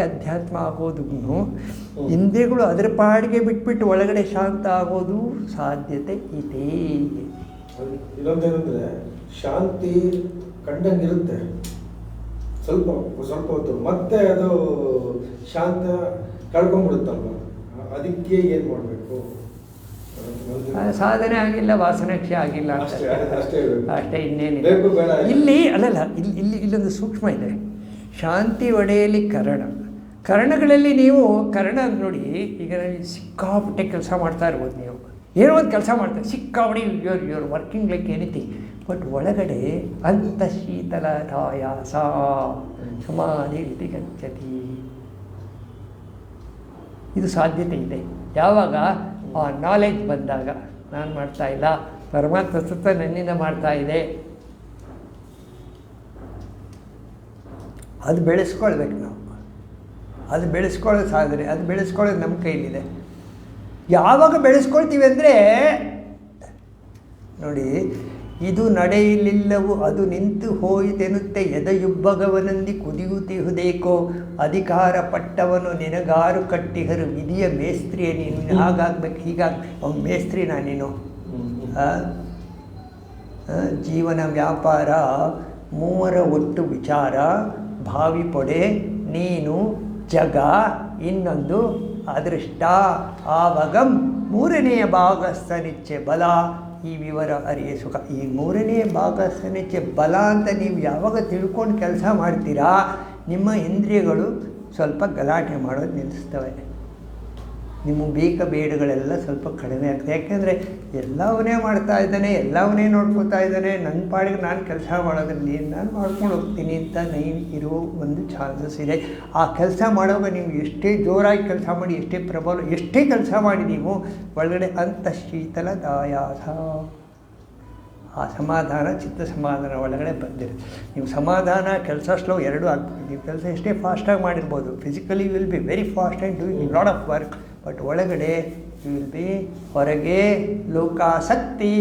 ಅಧ್ಯಾತ್ಮ ಆಗೋದು, ಇಂದ್ರಿಯಗಳು ಅದರ ಪಾಡಿಗೆ ಬಿಟ್ಬಿಟ್ಟು ಒಳಗಡೆ ಶಾಂತ ಆಗೋದು ಸಾಧ್ಯತೆ ಇದೆ. ಇನ್ನೊಂದೇನೆಂದರೆ ಶಾಂತಿ ಕಂಡಂಗಿರುತ್ತೆ ಸ್ವಲ್ಪ ಹೊತ್ತು, ಮತ್ತೆ ಅದು ಶಾಂತ ಕಳ್ಕೊಂಡ್ಬಿಡುತ್ತಲ್ವ, ಅದಕ್ಕೆ ಏನು ಮಾಡಬೇಕು? ಸಾಧನೆ ಆಗಿಲ್ಲ, ವಾಸನಾಕ್ಷೆ ಆಗಿಲ್ಲ ಅಷ್ಟೇ, ಇನ್ನೇನಿಲ್ಲ. ಇಲ್ಲಿ ಇಲ್ಲೊಂದು ಸೂಕ್ಷ್ಮ ಇದೆ. ಶಾಂತಿ ಒಡೆಯಲಿ ಕರ್ಣಗಳಲ್ಲಿ ನೀವು ಕರ್ಣ ನೋಡಿ, ಈಗ ಸಿಕ್ಕಾಪಟ್ಟೆ ಕೆಲಸ ಮಾಡ್ತಾ ಇರ್ಬೋದು, ನೀವು ಏನೋ ಒಂದು ಕೆಲಸ ಮಾಡ್ತಾರೆ ಸಿಕ್ಕಾಪಟ್ಟೆ, your working like anything, but ಒಳಗಡೆ ಅಂತ ಶೀತಲತಾಯಾಸ ಸಮಾಧಿ ರೀತಿ ಗಚ್ಚತಿ. ಇದು ಸಾಧ್ಯತೆ ಇದೆ. ಯಾವಾಗ ಆ ನಾಲೆಜ್ ಬಂದಾಗ, ನಾನು ಮಾಡ್ತಾ ಇಲ್ಲ, ಪರಮಾತ್ಮ ಸತ್ತ ನನ್ನಿಂದ ಮಾಡ್ತಾ ಇದೆ, ಅದು ಬೆಳೆಸ್ಕೊಳ್ಬೇಕು ನಾವು. ಅದು ಬೆಳೆಸ್ಕೊಳ್ಳೋದು ಸಾಧನೆ, ಅದು ಬೆಳೆಸ್ಕೊಳ್ಳೋದು ನಮ್ಮ ಕೈಲಿದೆ. ಯಾವಾಗ ಬೆಳೆಸ್ಕೊಳ್ತೀವಿ ಅಂದರೆ ನೋಡಿ, ಇದು ನಡೆಯಲಿಲ್ಲವು ಅದು ನಿಂತು ಹೋಯಿತೆನ್ನುತ್ತೆ ಎದೆಯುಬ್ಬಗವನಂದಿ ಕುದಿಯುತ್ತಿಹುದೇಕೋ ಅಧಿಕಾರ ಪಟ್ಟವನು ನಿನಗಾರು ಕಟ್ಟಿಹರು ವಿಧಿಯ ಮೇಸ್ತ್ರಿಯ ನೀನು. ಹಾಗಾಗ್ಬೇಕು, ಅವ್ನು ಮೇಸ್ತ್ರಿನಾ ನೀನು? ಜೀವನ ವ್ಯಾಪಾರ ಮೂವರ ಒಟ್ಟು ವಿಚಾರ, ಭಾವಿ ಪೊಡೆ ನೀನು ಜಗ, ಇನ್ನೊಂದು ಅದೃಷ್ಟ, ಆವಗಂ ಮೂರನೆಯ ಭಾಗಸ್ಥನಿಚ್ಛೆ ಬಲ, ಈ ವಿವರ ಅರಿಯೇ ಸುಖ. ಈ ಮೂರನೇ ಭಾಗಸ್ಥನಿಚ್ಛೆ ಬಲ ಅಂತ ನೀವು ಯಾವಾಗ ತಿಳ್ಕೊಂಡು ಕೆಲಸ ಮಾಡ್ತೀರಾ, ನಿಮ್ಮ ಇಂದ್ರಿಯಗಳು ಸ್ವಲ್ಪ ಗಲಾಟೆ ಮಾಡೋದು ನಿಲ್ಲಿಸ್ತವೆ. ನಿಮ್ಮ ಬೇಡಗಳೆಲ್ಲ ಸ್ವಲ್ಪ ಕಡಿಮೆ ಆಗ್ತದೆ. ಯಾಕೆಂದರೆ ಎಲ್ಲವನ್ನೇ ಮಾಡ್ತಾ ಇದ್ದಾನೆ, ಎಲ್ಲವನ್ನೇ ನೋಡ್ಕೊತಾ ಇದ್ದಾನೆ, ನನ್ನ ಪಾಡಿಗೆ ನಾನು ಕೆಲಸ ಮಾಡೋದ್ರಲ್ಲಿ ನಾನು ಮಾಡ್ಕೊಂಡು ಹೋಗ್ತೀನಿ ಅಂತ ನೀವು ಇರೋ ಒಂದು ಚಾನ್ಸಸ್ ಇದೆ. ಆ ಕೆಲಸ ಮಾಡುವಾಗ ನೀವು ಎಷ್ಟೇ ಜೋರಾಗಿ ಕೆಲಸ ಮಾಡಿ, ಎಷ್ಟೇ ಪ್ರಬಲ, ಎಷ್ಟೇ ಕೆಲಸ ಮಾಡಿ, ನೀವು ಒಳಗಡೆ ಅಂತ ಶೀತಲದಾಯಾಸ ಆ ಸಮಾಧಾನ ಚಿತ್ತ ಸಮಾಧಾನ ಒಳಗಡೆ ಬಂದಿರುತ್ತೆ. ನೀವು ಸಮಾಧಾನ ಕೆಲಸ ಸ್ಲೋ ಎರಡೂ ಆಗ್ಬೋದು. ನೀವು ಕೆಲಸ ಎಷ್ಟೇ ಫಾಸ್ಟಾಗಿ ಮಾಡಿರ್ಬೋದು, physically will be very fast and doing lot of work, but ಒಳಗಡೆ ಯು ವಿಲ್ ಬಿ ಹೊರಗೆ ಲೋಕಾಸಕ್ತಿ,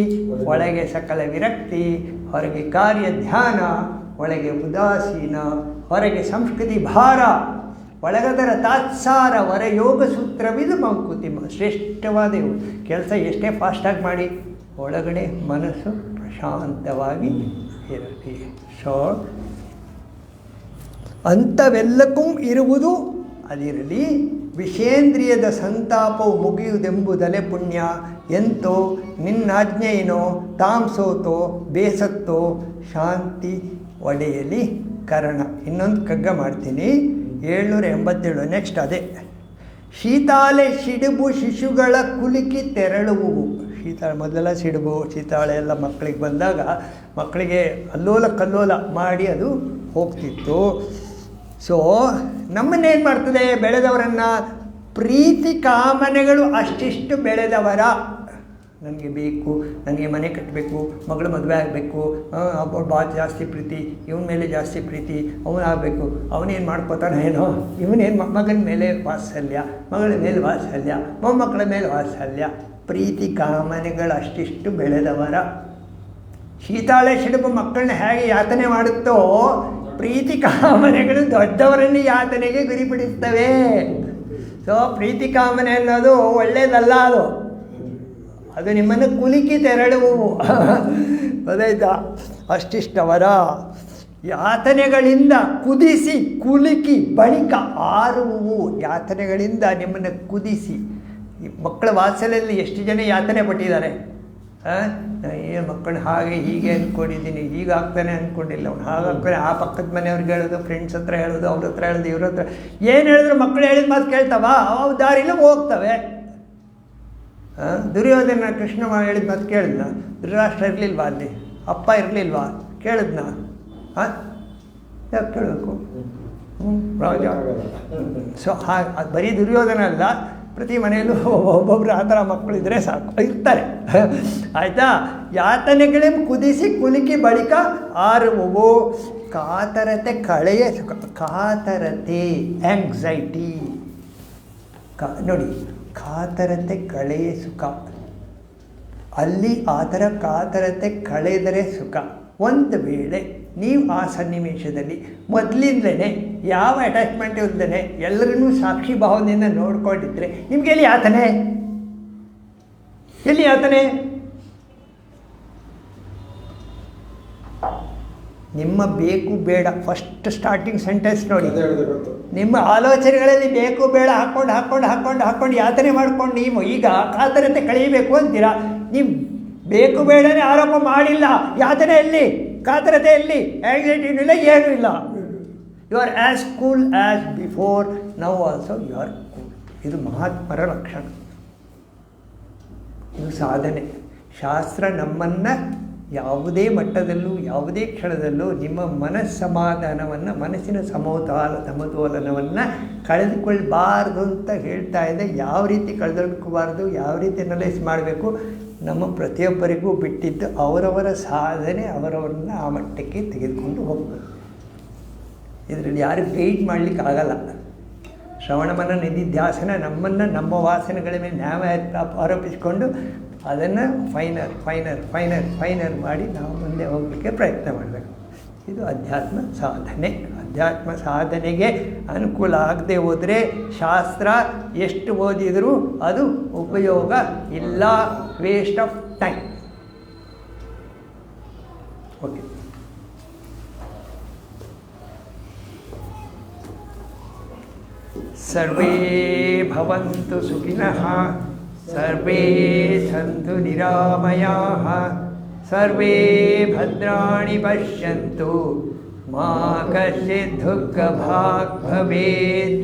ಒಳಗೆ ಸಕಲ ವಿರಕ್ತಿ, ಹೊರಗೆ ಕಾರ್ಯ ಧ್ಯಾನ, ಒಳಗೆ ಉದಾಸೀನ, ಹೊರಗೆ ಸಂಸ್ಕೃತಿ ಭಾರ, ಒಳಗದರ ತಾತ್ಸಾರ, ಹೊರ ಯೋಗ ಸೂತ್ರವಿದು ಮಂಕುತಿಮ್ಮ. ಶ್ರೇಷ್ಠವಾದ ಕೆಲಸ ಎಷ್ಟೇ ಫಾಸ್ಟಾಗಿ ಮಾಡಿ ಒಳಗಡೆ ಮನಸ್ಸು ಪ್ರಶಾಂತವಾಗಿ ಇರಲಿ. ಸೊ ಅಂಥವೆಲ್ಲಕ್ಕೂ ಇರುವುದು ಅದಿರಲಿ. ವಿಷೇಂದ್ರಿಯದ ಸಂತಾಪವು ಮುಗಿಯುವುದೆಂಬುದಲೆ ಪುಣ್ಯ. ಎಂತೋ ನಿನ್ನಾಜ್ಞೆಯೇನೋ ತಾಂಸೋತೋ ಬೇಸತ್ತೋ ಶಾಂತಿ ಒಡೆಯಲಿ ಕರಣ. ಇನ್ನೊಂದು ಕಗ್ಗ ಮಾಡ್ತೀನಿ, 787. ನೆಕ್ಸ್ಟ್ ಅದೇ. ಶೀತಾಳೆ ಸಿಡುಬು ಶಿಶುಗಳ ಕುಲಿಕಿ ತೆರಳುವುವು. ಮೊದಲೆಲ್ಲ ಸಿಡುಬು ಶೀತಾಳೆ ಎಲ್ಲ ಮಕ್ಕಳಿಗೆ ಬಂದಾಗ ಮಕ್ಕಳಿಗೆ ಅಲ್ಲೋಲ ಕಲ್ಲೋಲ ಮಾಡಿ ಅದು ಹೋಗ್ತಿತ್ತು. ಸೊ ನಮ್ಮನ್ನೇನು ಮಾಡ್ತದೆ, ಬೆಳೆದವರನ್ನು ಪ್ರೀತಿ ಕಾಮನೆಗಳು ಅಷ್ಟಿಷ್ಟು ಬೆಳೆದವರ. ನನಗೆ ಬೇಕು, ನನಗೆ ಮನೆ ಕಟ್ಟಬೇಕು, ಮಗಳು ಮದುವೆ ಆಗಬೇಕು, ಒಬ್ಬ ಭಾಳ ಜಾಸ್ತಿ ಪ್ರೀತಿ, ಇವನ ಮೇಲೆ ಜಾಸ್ತಿ ಪ್ರೀತಿ, ಅವನಾಗಬೇಕು, ಅವನೇನು ಮಾಡ್ಕೋತಾನೆ ಏನೋ, ಇವನೇನು ಮಗನ ಮೇಲೆ ವಾತ್ಸಲ್ಯ, ಮಗಳ ಮೇಲೆ ವಾತ್ಸಲ್ಯ, ಮೊಮ್ಮಕ್ಕಳ ಮೇಲೆ ವಾತ್ಸಲ್ಯ. ಪ್ರೀತಿ ಕಾಮನೆಗಳು ಅಷ್ಟಿಷ್ಟು ಬೆಳೆದವರ. ಶೀತಾಳೆ ಸಿಡುಬು ಮಕ್ಕಳನ್ನ ಹೇಗೆ ಯಾತನೆ ಮಾಡುತ್ತೋ, ಪ್ರೀತಿ ಕಾಮನೆಗಳು ದೊಡ್ಡವರನ್ನು ಯಾತನೆಗೆ ಗುರಿಪಡಿಸ್ತವೆ. ಸೊ ಪ್ರೀತಿ ಕಾಮನೆ ಅನ್ನೋದು ಒಳ್ಳೆಯದಲ್ಲ, ಅದು ನಿಮ್ಮನ್ನು ಕುಲಿಕಿ ತೆರಳುವು. ಗೊತ್ತಾಯ್ತಾ? ಅಷ್ಟಿಷ್ಟವರ ಯಾತನೆಗಳಿಂದ ಕುದಿಸಿ ಕುಲುಕಿ ಬಳಿಕ ಆರುವುವು. ಯಾತನೆಗಳಿಂದ ನಿಮ್ಮನ್ನು ಕುದಿಸಿ. ಮಕ್ಕಳ ವಾತ್ಸಲ್ಯದಲ್ಲಿ ಎಷ್ಟು ಜನ ಯಾತನೆ ಪಟ್ಟಿದ್ದಾರೆ. ಏನು ಮಕ್ಕಳನ್ನ ಹಾಗೆ ಹೀಗೆ ಅಂದ್ಕೊಂಡಿದ್ದೀನಿ, ಹೀಗೆ ಆಗ್ತಾನೆ ಅಂದ್ಕೊಂಡಿಲ್ಲ, ಅವ್ನು ಹಾಗಾಗ್ತಾನೆ. ಆ ಪಕ್ಕದ ಮನೆಯವ್ರಿಗೆ ಹೇಳೋದು, ಫ್ರೆಂಡ್ಸ್ ಹತ್ರ ಹೇಳೋದು, ಅವ್ರ ಹತ್ರ ಹೇಳೋದು, ಇವ್ರ ಹತ್ರ ಏನು ಹೇಳಿದ್ರು ಮಕ್ಕಳು ಹೇಳಿದ ಮಾತು ಕೇಳ್ತಾವ, ಅವು ದಾರಿಲೂ ಹೋಗ್ತವೆ. ದುರ್ಯೋಧನ ಕೃಷ್ಣ ಹೇಳಿದ ಮಾತು ಕೇಳಿದ್ನ? ಧೃತರಾಷ್ಟ್ರ ಇರಲಿಲ್ವಾ ಅಲ್ಲಿ? ಅಪ್ಪ ಇರಲಿಲ್ವಾ? ಕೇಳಿದ್ನ? ಯಾಕೆ ಕೇಳಬೇಕು? ರಾಜ. ಸೊ ಅದು ಬರೀ ದುರ್ಯೋಧನ ಅಲ್ಲ, ಪ್ರತಿ ಮನೆಯಲ್ಲೂ ಒಬ್ಬೊಬ್ಬರು ಆ ಥರ ಮಕ್ಕಳಿದ್ರೆ ಸಾಕು, ಇರ್ತಾರೆ. ಆಯಿತಾ? ಯಾತನೆಗಳೇ ಕುದಿಸಿ ಕುಲುಕಿ ಬಳಿಕ ಆರುವುವು. ಕಾತರತೆ ಕಳೆಯ ಸುಖ. ಕಾತರತೆ ಆ್ಯಂಗ್ಸೈಟಿ. ನೋಡಿ, ಕಾತರತೆ ಕಳೆಯ ಸುಖ. ಅಲ್ಲಿ ಆ ಥರ ಕಾತರತೆ ಕಳೆದರೆ ಸುಖ. ಒಂದು ವೇಳೆ ನೀವು ಆ ಸನ್ನಿವೇಶದಲ್ಲಿ ಮೊದಲಿಂದಲೇ ಯಾವ ಅಟ್ಯಾಚ್ಮೆಂಟ್ ಇಲ್ಲದೇ ಎಲ್ಲರನ್ನೂ ಸಾಕ್ಷಿ ಭಾವನೆಯಿಂದ ನೋಡ್ಕೊಂಡಿದ್ರೆ ನಿಮಗೆ ಎಲ್ಲಿ ಯಾತನೆ? ಎಲ್ಲಿ ಯಾತನೆ? ನಿಮ್ಮ ಬೇಕು ಬೇಡ ಫಸ್ಟ್ ಸ್ಟಾರ್ಟಿಂಗ್ ಸೆಂಟೆನ್ಸ್ ನೋಡಿ. ನಿಮ್ಮ ಆಲೋಚನೆಗಳಲ್ಲಿ ಬೇಕು ಬೇಡ ಹಾಕ್ಕೊಂಡು ಯಾತನೆ ಮಾಡ್ಕೊಂಡು ನೀವು ಈಗ ಕಾತರತೆ ಕಳೆಯಬೇಕು ಅಂತೀರಾ. ನೀವು ಬೇಕು ಬೇಡನೇ ಆರೋಪ ಮಾಡಿಲ್ಲ. ಯಾತನೆ ಎಲ್ಲಿ? ಕಾತರತೆ ಎಲ್ಲಿ? ಆ್ಯಂಗ್ಸೈಟಿನೂ ಇಲ್ಲ, ಏನೂ ಇಲ್ಲ. You are as cool as before, now also you are cool. ಇದು ಮಹಾತ್ಮರ ಲಕ್ಷಣ, ಇದು ಸಾಧನೆ. ಶಾಸ್ತ್ರ ನಮ್ಮನ್ನು ಯಾವುದೇ ಮಟ್ಟದಲ್ಲೂ ಯಾವುದೇ ಕ್ಷಣದಲ್ಲೂ ನಿಮ್ಮ ಮನಸ್ಸಮಾಧಾನವನ್ನು, ಮನಸ್ಸಿನ ಸಮತೋಲನವನ್ನು ಕಳೆದುಕೊಳ್ಬಾರ್ದು ಅಂತ ಹೇಳ್ತಾ ಇದೆ. ಯಾವ ರೀತಿ ಕಳೆದುಕೊಳ್ಳಬಾರ್ದು, ಯಾವ ರೀತಿ ಅನಲೈಸ್ ಮಾಡಬೇಕು, ನಮ್ಮ ಪ್ರತಿಯೊಬ್ಬರಿಗೂ ಬಿಟ್ಟಿದ್ದು ಅವರವರ ಸಾಧನೆ, ಅವರವರನ್ನ ಆ ಮಟ್ಟಕ್ಕೆ ತೆಗೆದುಕೊಂಡು ಹೋಗಬೇಕು. ಇದರಲ್ಲಿ ಯಾರು ಗೈಡ್ ಮಾಡಲಿಕ್ಕಾಗಲ್ಲ. ಶ್ರವಣಮನ ನಿಧಿಧ್ಯಾಸನ ನಮ್ಮನ್ನು ನಮ್ಮ ವಾಸನೆಗಳ ಮೇಲೆ ನ್ಯಾಯ ಆರೋಪಿಸಿಕೊಂಡು ಅದನ್ನು ಫೈನರ್ ಮಾಡಿ ನಾವು ಮುಂದೆ ಹೋಗಲಿಕ್ಕೆ ಪ್ರಯತ್ನ ಮಾಡಬೇಕು. ಇದು ಅಧ್ಯಾತ್ಮ ಸಾಧನೆ. ಅಧ್ಯಾತ್ಮ ಸಾಧನೆಗೆ ಅನುಕೂಲ ಆಗದೆ ಹೋದರೆ ಶಾಸ್ತ್ರ ಎಷ್ಟು ಓದಿದರೂ ಅದು ಉಪಯೋಗ ಇಲ್ಲ, ವೇಸ್ಟ್ ಆಫ್ ಟೈಮ್. ಓಕೆ, ಸರ್ವೇ ಭವಂತು ಸುಖಿನಃ, ಸರ್ವೇ ಸಂತು ನಿರಾಮಯಾಃ, ಸರ್ವೇ ಭದ್ರಾಣಿ ಪಶ್ಯಂತು, ಮಾ ಕಶ್ಚಿತ್ ದುಃಖಭಾಗ್ ಭವೇತ್.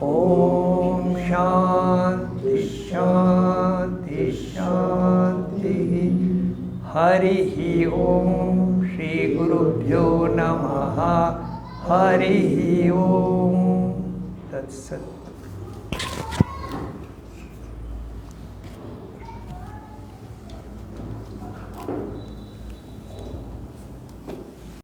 ಓಂ ಶಾಂತಿ ಶಾಂತಿ ಶಾಂತಿ. ಹರಿ ಓಂ. ಶ್ರೀ ಗುರುಭ್ಯೋ ನಮಃ. ಹರಿ ಓಂ. ತತ್ಸತ್.